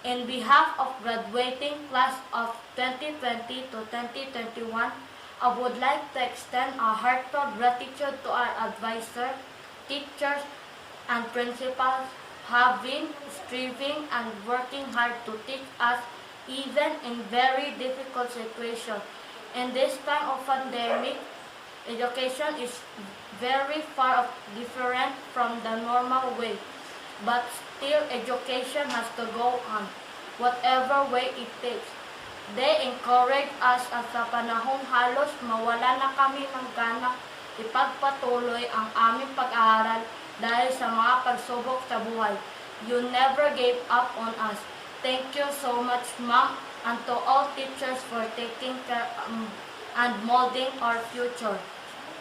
S7: In behalf of graduating class of 2020 to 2021, I would like to extend a heartfelt gratitude to our advisor, teachers, and principals having, striving, and working hard to teach us even in very difficult situations. In this time of pandemic, education is very far different from the normal way, but still education has to go on, whatever way it takes. They encourage us at sa panahong halos mawala na kami ng gana ipagpatuloy ang aming pag-aaral dahil sa mga pagsubok sa buhay. You never gave up on us. Thank you so much, Ma'am, and to all teachers for taking care and molding our future.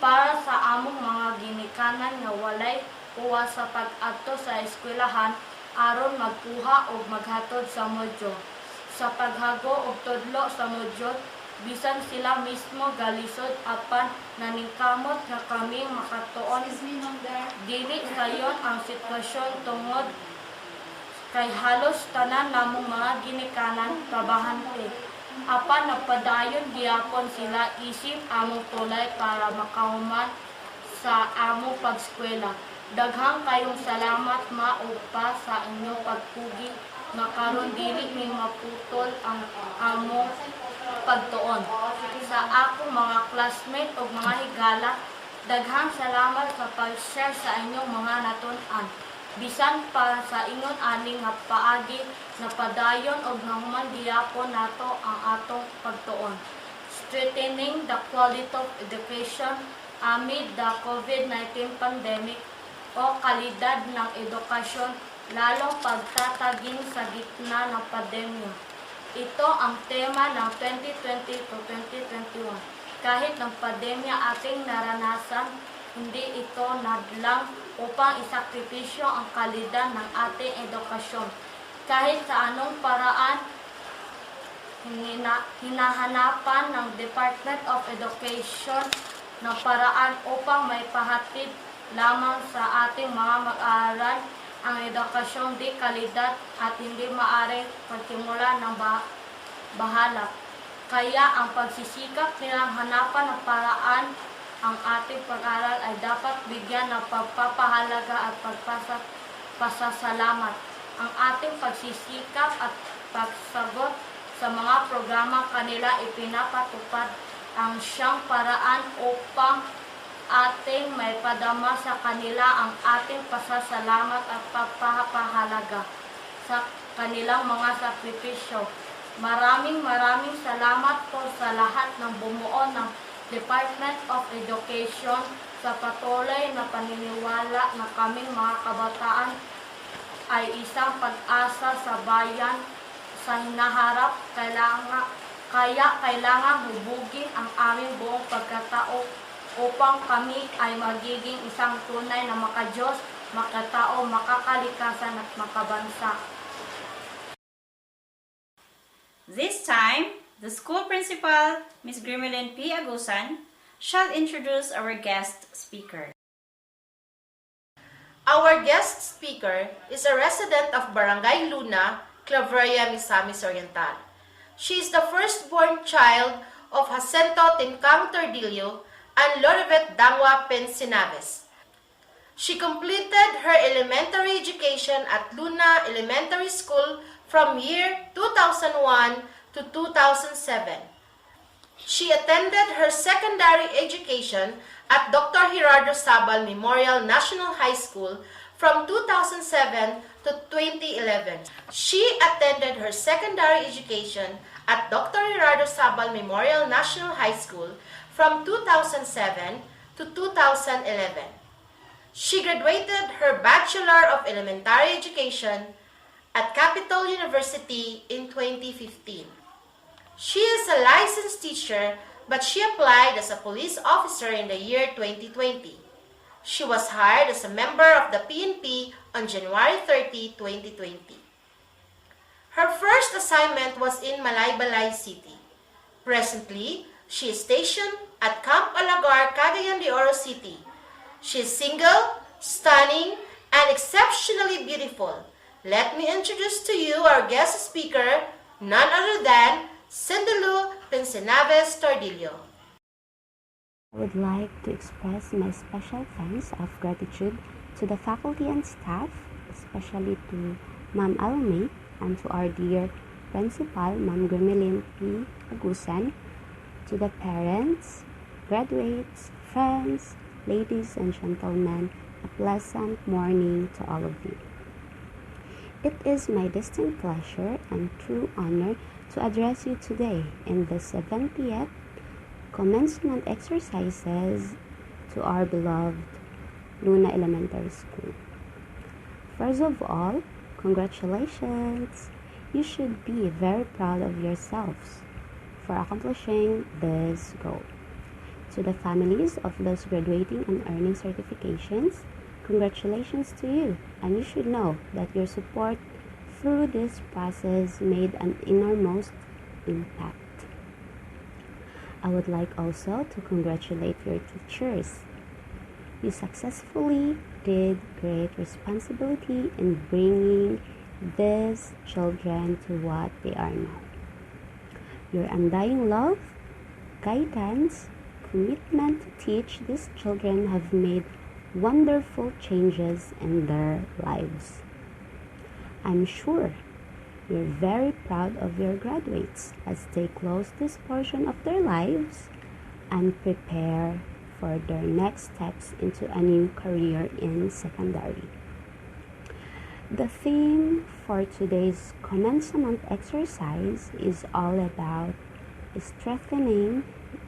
S7: Para sa among mga ginikanan nga walay kuha sa pag-adto sa eskwelahan aron magkuha o maghatod sa modyo. Sa paghago og tudlo sa modyo, bisan sila mismo galisod apan naningkamot nga kami makatuon. Dili sayon ang sitwasyon tungod kay halos tanan namong mga ginikanan trabahante. Apan napadayon gihapon sila isip among tulay para makahuman sa among pagskwela. Daghang kayong salamat maupa sa inyong pagpugi makaron dili mi maputol ang among pagtuon. Sa akong mga classmate o mga higala, daghang salamat sa pag-share sa inyong mga natun-an. Bisan pa sa ingon ani nga paagi na padayon og nahuman gihapon nato ang atong pagtuon. Strengthening the quality of education amid the COVID-19 pandemic o kalidad ng edukasyon lalong pagtataging sa gitna ng pandemya. Ito ang tema ng 2020 to 2021. Kahit ng pandemya ating naranasan, hindi ito nadlang upang isakripisyo ang kalidad ng ating edukasyon. Kahit sa anong paraan, hinahanapan ng Department of Education ng paraan upang may pahatid lamang sa ating mga mag-aaral ang edukasyong di kalidad at hindi maaring pagsimula ng bahala. Kaya ang pagsisikap nilang hanapan ng paraan ang ating pag-aral ay dapat bigyan ng pagpapahalaga at pasasalamat. Ang ating pagsisikap at pagsagot sa mga programa kanila ipinapatupad ang siyang paraan upang ating may padama sa kanila ang ating pasasalamat at pagpapahalaga sa kanilang mga sakripisyo. Maraming salamat po sa lahat ng bumuo ng Department of Education sa patuloy na paniniwala na kaming mga kabataan ay isang pag-asa sa bayan sa hinaharap. Kaya kailangan hubugin ang aming buong pagkatao upang kami ay magiging isang tunay na makadiyos, makatao, makakalikasan at makabansa.
S2: This time, the school principal, Ms. Grimelin P. Agusan, shall introduce our guest speaker.
S6: Our guest speaker is a resident of Barangay Luna, Claveria, Misamis Oriental. She is the firstborn child of Jacinto Tincang Tordillo and Loribet Dangwa Pensinaves. She completed her elementary education at Luna Elementary School from year 2001 to 2007. She attended her secondary education at Dr. Gerardo Sabal Memorial National High School from 2007 to 2011. She attended her secondary education at Dr. Gerardo Sabal Memorial National High School from 2007 to 2011. She graduated her Bachelor of Elementary Education at Capital University in 2015. She is a licensed teacher, but she applied as a police officer in the year 2020. She was hired as a member of the PNP on January 30, 2020. Her first assignment was in Malaybalay City. Presently, she is stationed at Camp Alagar, Cagayan de Oro City. She is single, stunning, and exceptionally beautiful. Let me introduce to you our guest speaker, none other than Cindelou Pensinaves Tordillo.
S12: I would like to express my special thanks of gratitude to the faculty and staff, especially to Ma'am Almay and to our dear Principal, Ma'am Grimelin P. Agusan, to the parents, graduates, friends, ladies and gentlemen, a pleasant morning to all of you. It is my distinct pleasure and true honor to address you today in the 70th commencement exercises to our beloved Luna Elementary School. First of all, congratulations! You should be very proud of yourselves for accomplishing this goal. To the families of those graduating and earning certifications, congratulations to you, and you should know that your support through this process made an enormous impact. I would like also to congratulate your teachers. You successfully did great responsibility in bringing these children to what they are now. Your undying love, guidance, commitment to teach these children have made wonderful changes in their lives. I'm sure you're very proud of your graduates as they close this portion of their lives and prepare for their next steps into a new career in secondary. The theme for today's commencement exercise is all about strengthening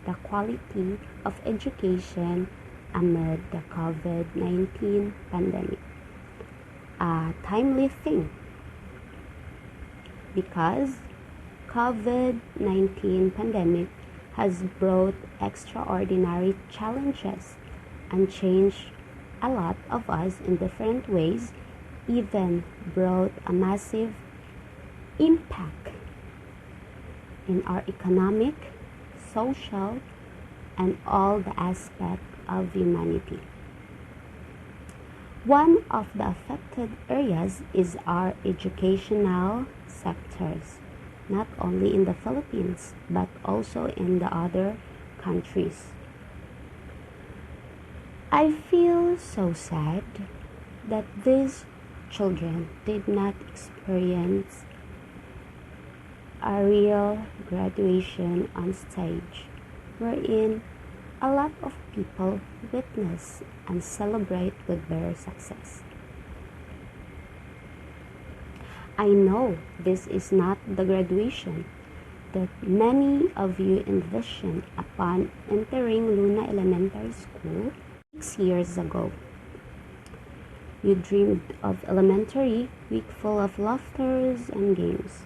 S12: the quality of education amid the COVID-19 pandemic. A timely thing because COVID-19 pandemic has brought extraordinary challenges and changed a lot of us in different ways, even brought a massive impact in our economic, social, and all the aspects of humanity. One of the affected areas is our educational sectors, not only in the Philippines, but also in the other countries. I feel so sad that these children did not experience a real graduation on stage, wherein a lot of people witness and celebrate with their success. I know this is not the graduation that many of you envisioned upon entering Luna Elementary School 6 years ago. You dreamed of elementary week full of laughters and games.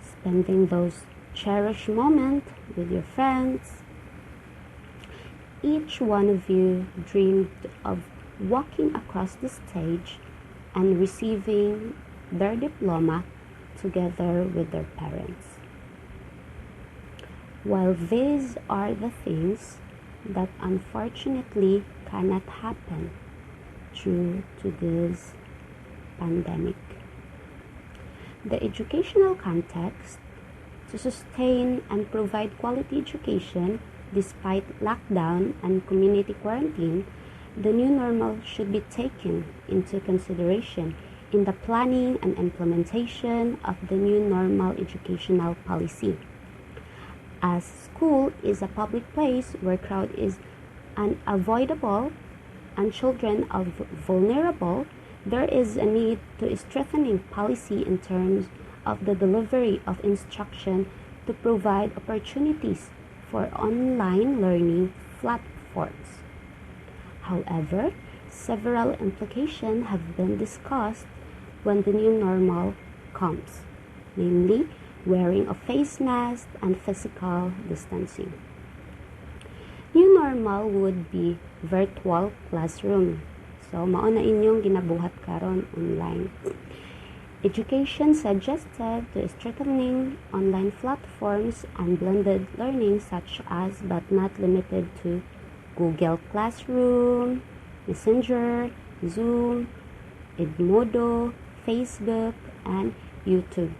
S12: Spending those cherished moments with your friends. Each one of you dreamed of walking across the stage and receiving their diploma together with their parents. While these are the things that unfortunately cannot happen due to this pandemic, the educational context to sustain and provide quality education despite lockdown and community quarantine, the new normal should be taken into consideration in the planning and implementation of the new normal educational policy. As school is a public place where crowd is unavoidable and children are vulnerable, there is a need to strengthening policy in terms of the delivery of instruction to provide opportunities for online learning platforms. However, several implications have been discussed when the new normal comes, namely wearing a face mask and physical distancing. New normal would be virtual classroom. So, mao na inyong ginabuhat karon online. Education suggested to strengthening online platforms and blended learning such as but not limited to Google Classroom, Messenger, Zoom, Edmodo, Facebook, and YouTube.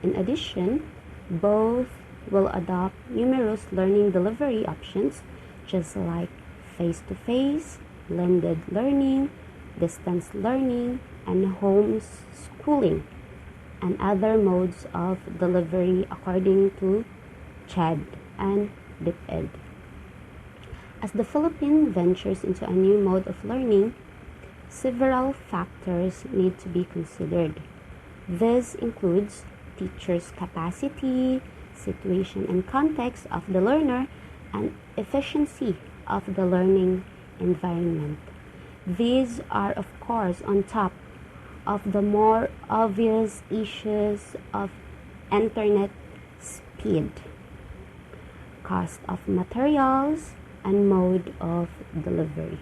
S12: In addition, both will adopt numerous learning delivery options just like face-to-face, blended learning, distance learning, and home schooling, and other modes of delivery according to CHED and DepEd. As the Philippines ventures into a new mode of learning, several factors need to be considered. This includes teachers' capacity, situation and context of the learner, and efficiency of the learning environment. These are, of course, on top of the more obvious issues of internet speed, cost of materials, and mode of delivery.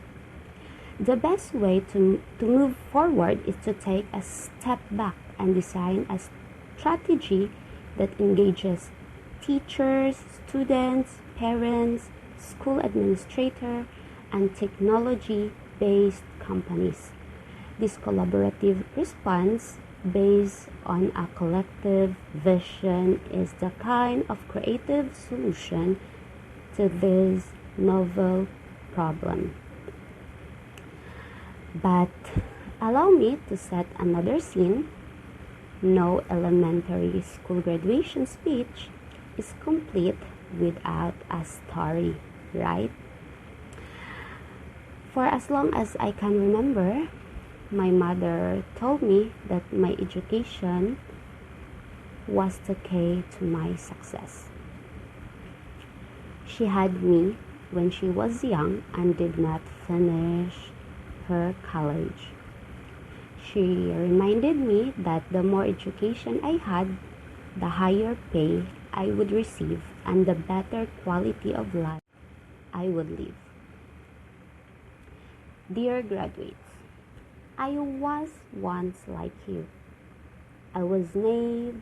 S12: The best way to move forward is to take a step back and design a strategy that engages teachers, students, parents, school administrators, and technology-based companies. This collaborative response based on a collective vision is the kind of creative solution to this novel problem. But allow me to set another scene. No elementary school graduation speech is complete without a story, right? For as long as I can remember, my mother told me that my education was the key to my success. She had me when she was young and did not finish her college. She reminded me that the more education I had, the higher pay I would receive and the better quality of life I would live. Dear graduates, I was once like you. I was naive,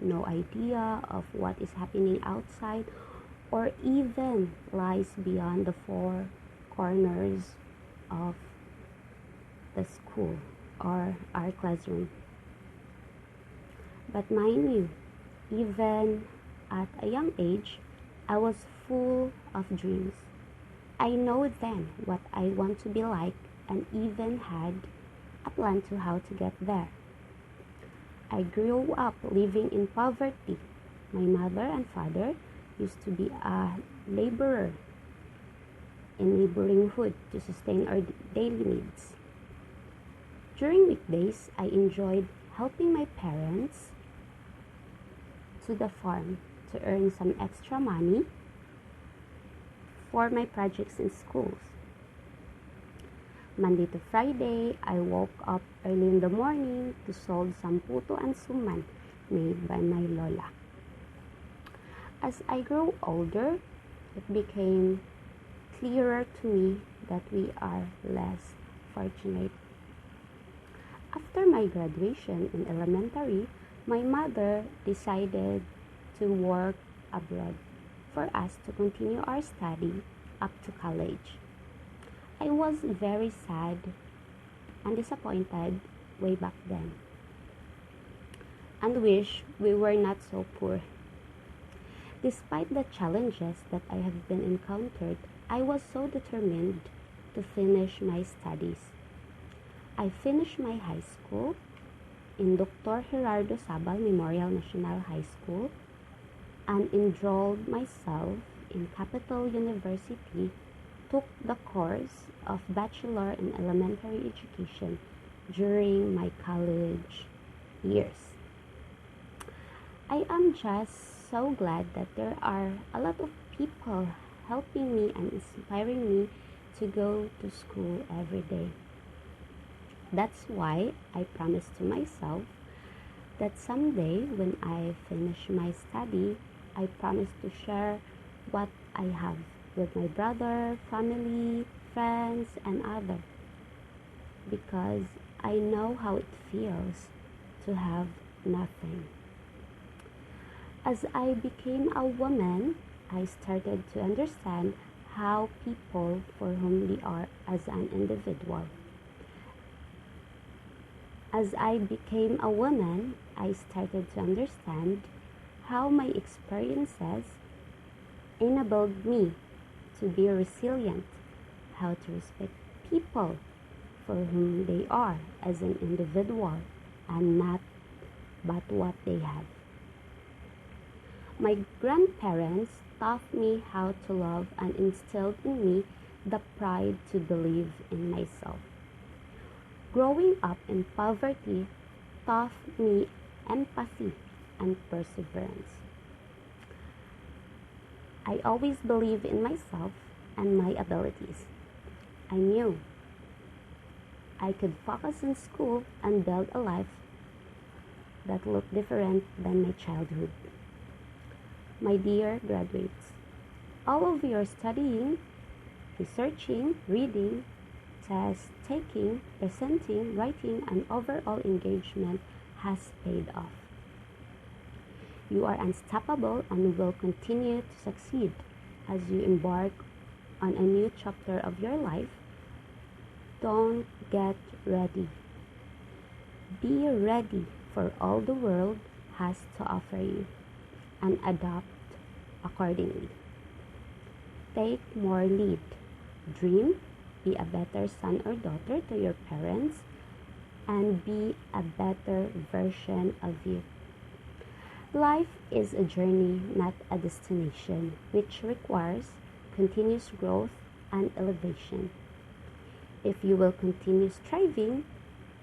S12: no idea of what is happening outside or even lies beyond the four corners of the school or our classroom. But mind you, even at a young age, I was full of dreams. I know then what I want to be like and even had a plan to how to get there. I grew up living in poverty. My mother and father used to be a laborer in neighboring hood to sustain our daily needs. During weekdays, I enjoyed helping my parents to the farm to earn some extra money for my projects in schools. Monday to Friday, I woke up early in the morning to solve some puto and suman made by my lola. As I grew older, it became clearer to me that we are less fortunate. After my graduation in elementary, my mother decided to work abroad for us to continue our study up to college. I was very sad and disappointed way back then and wish we were not so poor. Despite the challenges that I have been encountered, I was so determined to finish my studies. I finished my high school in Dr. Gerardo Sabal Memorial National High School and enrolled myself in Capital University, took the course of Bachelor in Elementary Education during my college years. I am just so glad that there are a lot of people helping me and inspiring me to go to school every day. That's why I promised to myself that someday when I finish my study, I promise to share what I have with my brother, family, friends, and others, because I know how it feels to have nothing. As I became a woman, I started to understand how people for whom we are as an individual. As I became a woman, I started to understand how my experiences enabled me to be resilient, how to respect people for whom they are as an individual and not but what they have. My grandparents taught me how to love and instilled in me the pride to believe in myself. Growing up in poverty taught me empathy and perseverance. I always believed in myself and my abilities. I knew I could focus in school and build a life that looked different than my childhood. My dear graduates, all of your studying, researching, reading, test taking, presenting, writing, and overall engagement has paid off. You are unstoppable and will continue to succeed as you embark on a new chapter of your life. Don't get ready. Be ready for all the world has to offer you and adapt accordingly. Take more lead. Dream. Be a better son or daughter to your parents and be a better version of you. Life is a journey, not a destination, which requires continuous growth and elevation. If you will continue striving,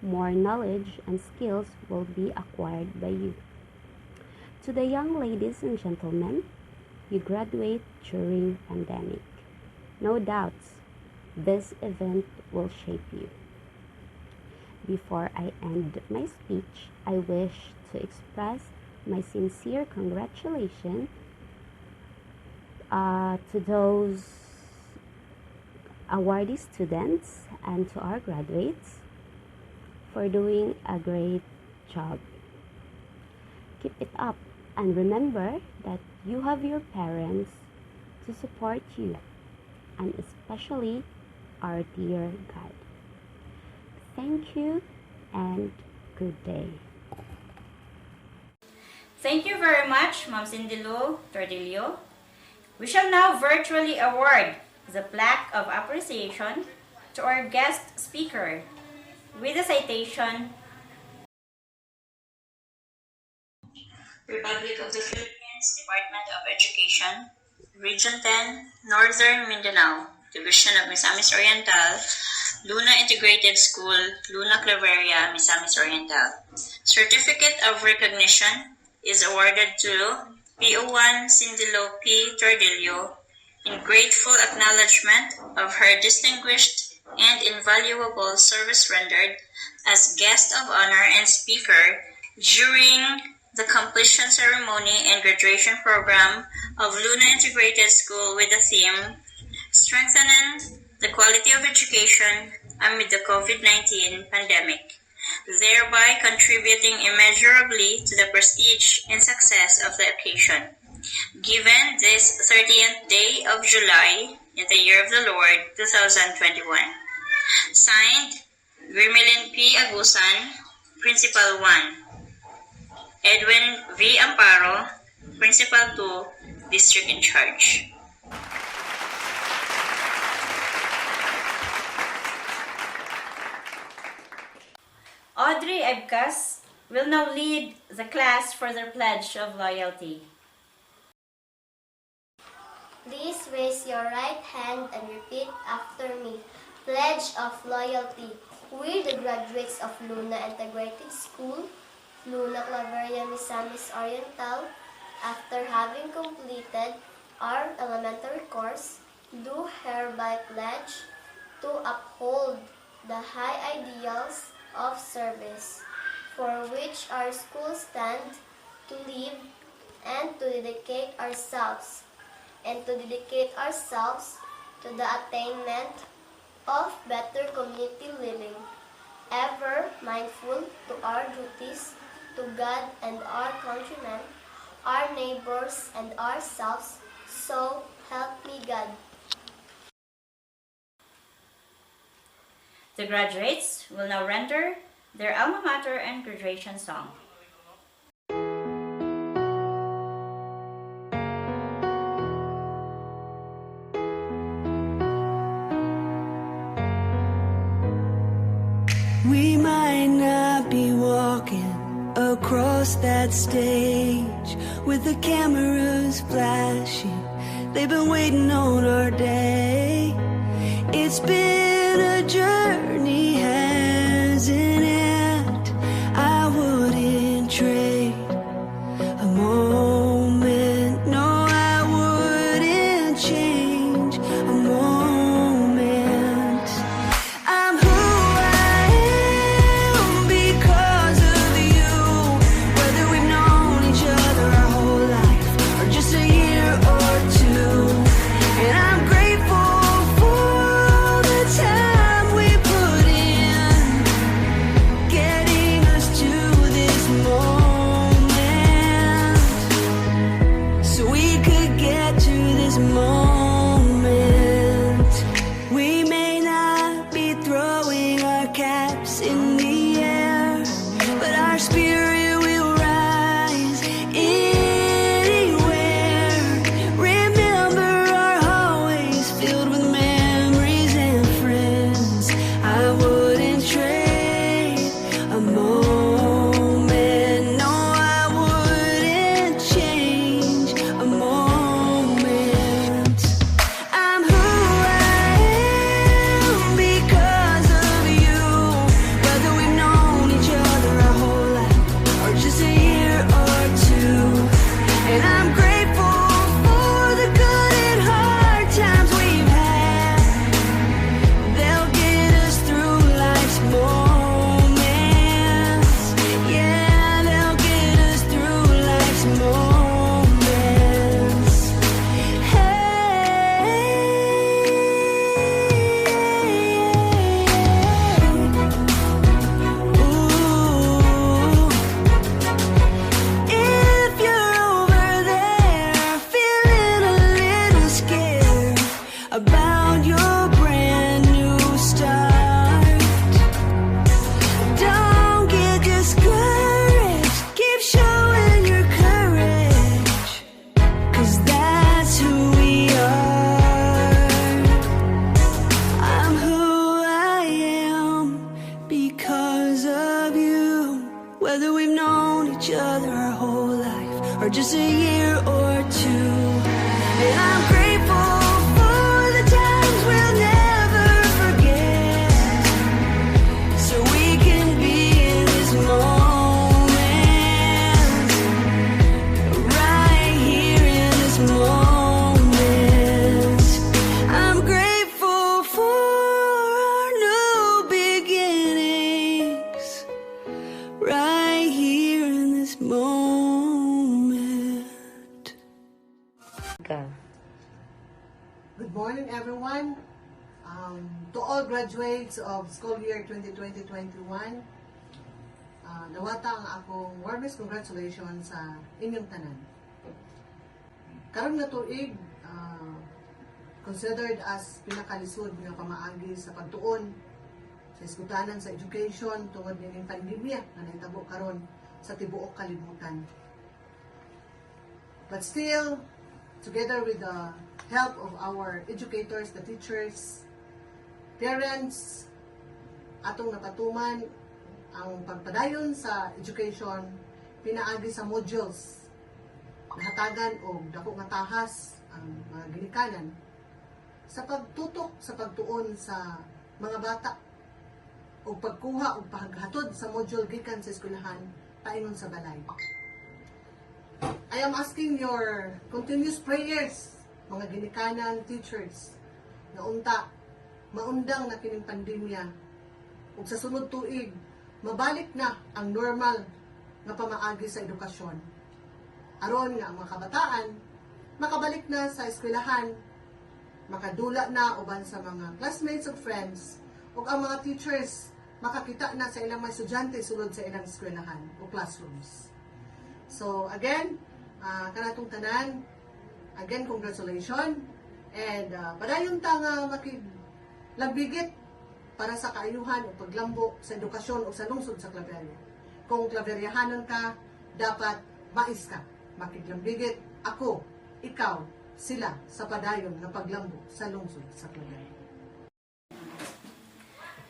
S12: more knowledge and skills will be acquired by you. To the young ladies and gentlemen, you graduate during pandemic. No doubts, this event will shape you. Before I end my speech, I wish to express my sincere congratulations to those awardee students and to our graduates for doing a great job. Keep it up and remember that you have your parents to support you and especially our dear God. Thank you and good day.
S2: Thank you very much, Ma'am Cindilo Tordillo. We shall now virtually award the plaque of appreciation to our guest speaker with a citation. Republic of the Philippines, Department of Education, Region 10, Northern Mindanao, Division of Misamis Oriental, Luna Integrated School, Luna Claveria, Misamis Oriental. Certificate of Recognition is awarded to PO1 Cindilo P. Tordillo in grateful acknowledgement of her distinguished and invaluable service rendered as guest of honor and speaker during the completion ceremony and graduation program of Luna Integrated School with the theme Strengthening the Quality of Education amid the COVID-19 pandemic, thereby contributing immeasurably to the prestige and success of the occasion. Given this 30th day of July in the year of the Lord 2021. Signed, Grimilin P. Agusan, Principal 1. Edwin V. Amparo, Principal 2, District in Charge. Audrey Ebkas will now lead the class for their pledge of loyalty.
S13: Please raise your right hand and repeat after me. Pledge of loyalty. We, the graduates of Luna Integrated School, Luna Claveria, Misamis Oriental, after having completed our elementary course, do hereby pledge to uphold the high ideals of service for which our school stands, to live and to dedicate ourselves to the attainment of better community living, ever mindful to our duties to God and our countrymen, our neighbors and ourselves, so help me God.
S2: The graduates will now render their alma mater and graduation song.
S14: We might not be walking across that stage with the cameras flashing. They've been waiting on our day. It's been a journey, hasn't it? I wouldn't trade a moment. No, I wouldn't change a moment. I'm who I am because of you. Whether we've known each other our whole life or just a year or two. And I'm grateful for the time we put in. just a year or two. And I'm grateful for the times we'll never forget, so we can be in this moment, right here in this moment. I'm grateful for our new beginnings, right here in this moment.
S15: Good morning, everyone. To all graduates of school year 2020-21, nawata ang akong warmest congratulations sa inyong tanan. Karon nga tuig, considered as pinakalisod nga pamaagi sa pagtuon sa iskutanan sa education tungod ning pandemya nga nahitabo karon sa tibuok kalibutan. But still, together with the help of our educators, the teachers, parents, atong napatuman ang pagpadayon sa education pinaagi sa modules nahatagan og dako nga tahas ang mga ginikanan sa pagtutok sa pagtuon sa mga bata o pagkuha o paghatod sa module gikan sa eskwelahan paingon sa balay. I am asking your continuous prayers, mga ginikanan, teachers, na unta, maundang na kining pandemya, ug sa sunod tuig, mabalik na ang normal nga pamaagi sa edukasyon. Aron nga ang mga kabataan, makabalik na sa eskwelahan, makadula na uban sa mga classmates ug friends, ug ang mga teachers, makakita na sa ilang mga estudyante sulod sa ilang eskwelahan o classrooms. So again, kanatong tanan, again, congratulations. And padayon ta nga makiglambigit para sa kaayuhan o paglambo sa edukasyon o sa lungsod sa Claveria. Kung Claveryahanon ka, dapat mais ka. Makiglambigit ako, ikaw, sila sa padayon na paglambo sa lungsod sa Claveria.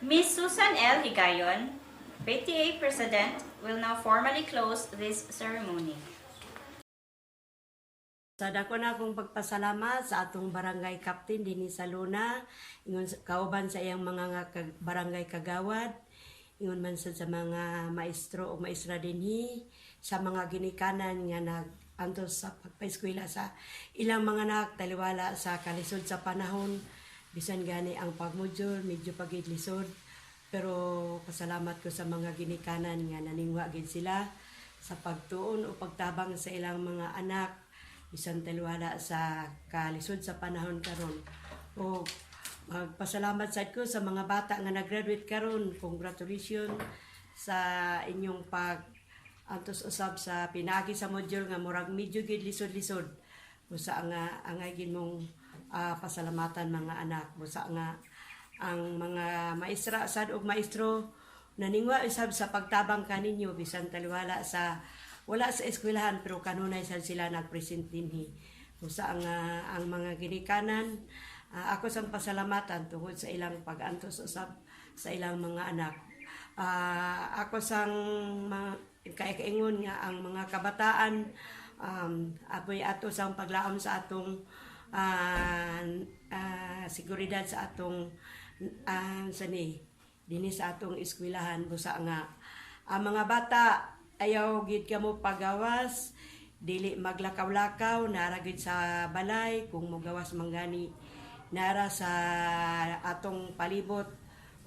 S2: Ms. Susan L. Higayon, PTA President, will now formally close this ceremony.
S16: Sa dako na akong pagpasalamat sa atong barangay captain dinhi sa Luna, ingon kauban sa iyang mga barangay kagawad, ingon man sa mga maestro o maestra dinhi, sa mga ginikanan nga nag-antos sa pagpaeskwela sa ilang mga anak taliwala sa kalisod sa panahon, bisan gani ang pagmodule medyo pagidlisod, pero pasalamat ko sa mga ginikanan nga naningwa gid sila sa pagtuon o pagtabang sa ilang mga anak bisan taliwala sa kalisod sa panahon karon. O magpasalamat sad ko sa mga bata nga nag-graduate karon. Congratulations sa inyong antos usab sa pinaagi sa module nga murag medyo gid lisod-lisod. Busa nga angay gid mong pasalamatan mga anak. Busa nga ang mga maestra sad og maestro naningwa usab sa pagtabang kaninyo bisan taliwala sa wala sa eskwelahan pero kanunay sila nagpresent dinhi. Usa ang mga ginikanan, ako sang pasalamatan tungod sa ilang pag-antos usab sa ilang mga anak. Ako sang kaingon nga ang mga kabataan apoy ato sang paglaom sa atong seguridad sa atong dinhi sa atong eskwelahan. Busa nga ang mga bata ayaw gid kamo pagawas, dili maglakaw-lakaw, nara gid sa balay, kung mogawas manggani nara sa atong palibot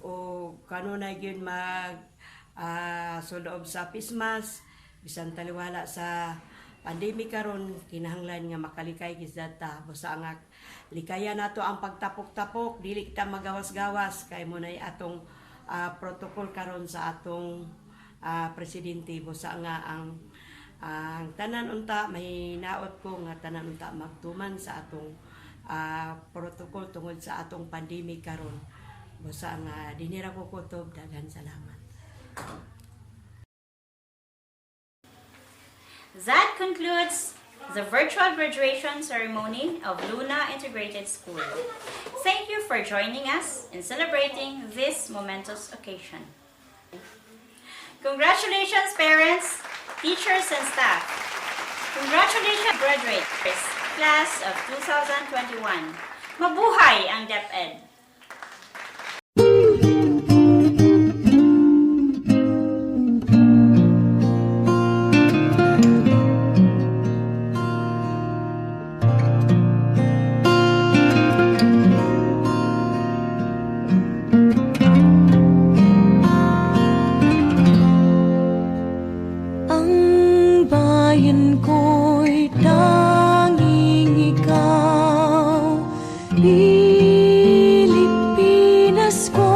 S16: o kanunay gyud suloob sa pismas, bisan taliwala sa pandemic karon kinahanglan nga makalikay gid ta. Busa nga likaya nato ang pagtapok-tapok, dili kita magawas-gawas kay mo nay atong protocol karon sa atong presidente. Busa nga ang tanan unta may naot ko nga tanan unta magtuman sa atong protocol tungod sa atong pandemic karon. Busa nga dinira ko kutob, daghan salamat.
S2: That concludes the virtual graduation ceremony of Luna Integrated School. Thank you for joining us in celebrating this momentous occasion. Congratulations, parents, teachers, and staff. Congratulations, graduates, class of 2021. Mabuhay ang DepEd!
S14: Ang bayan ko'y tanging ikaw, Pilipinas ko.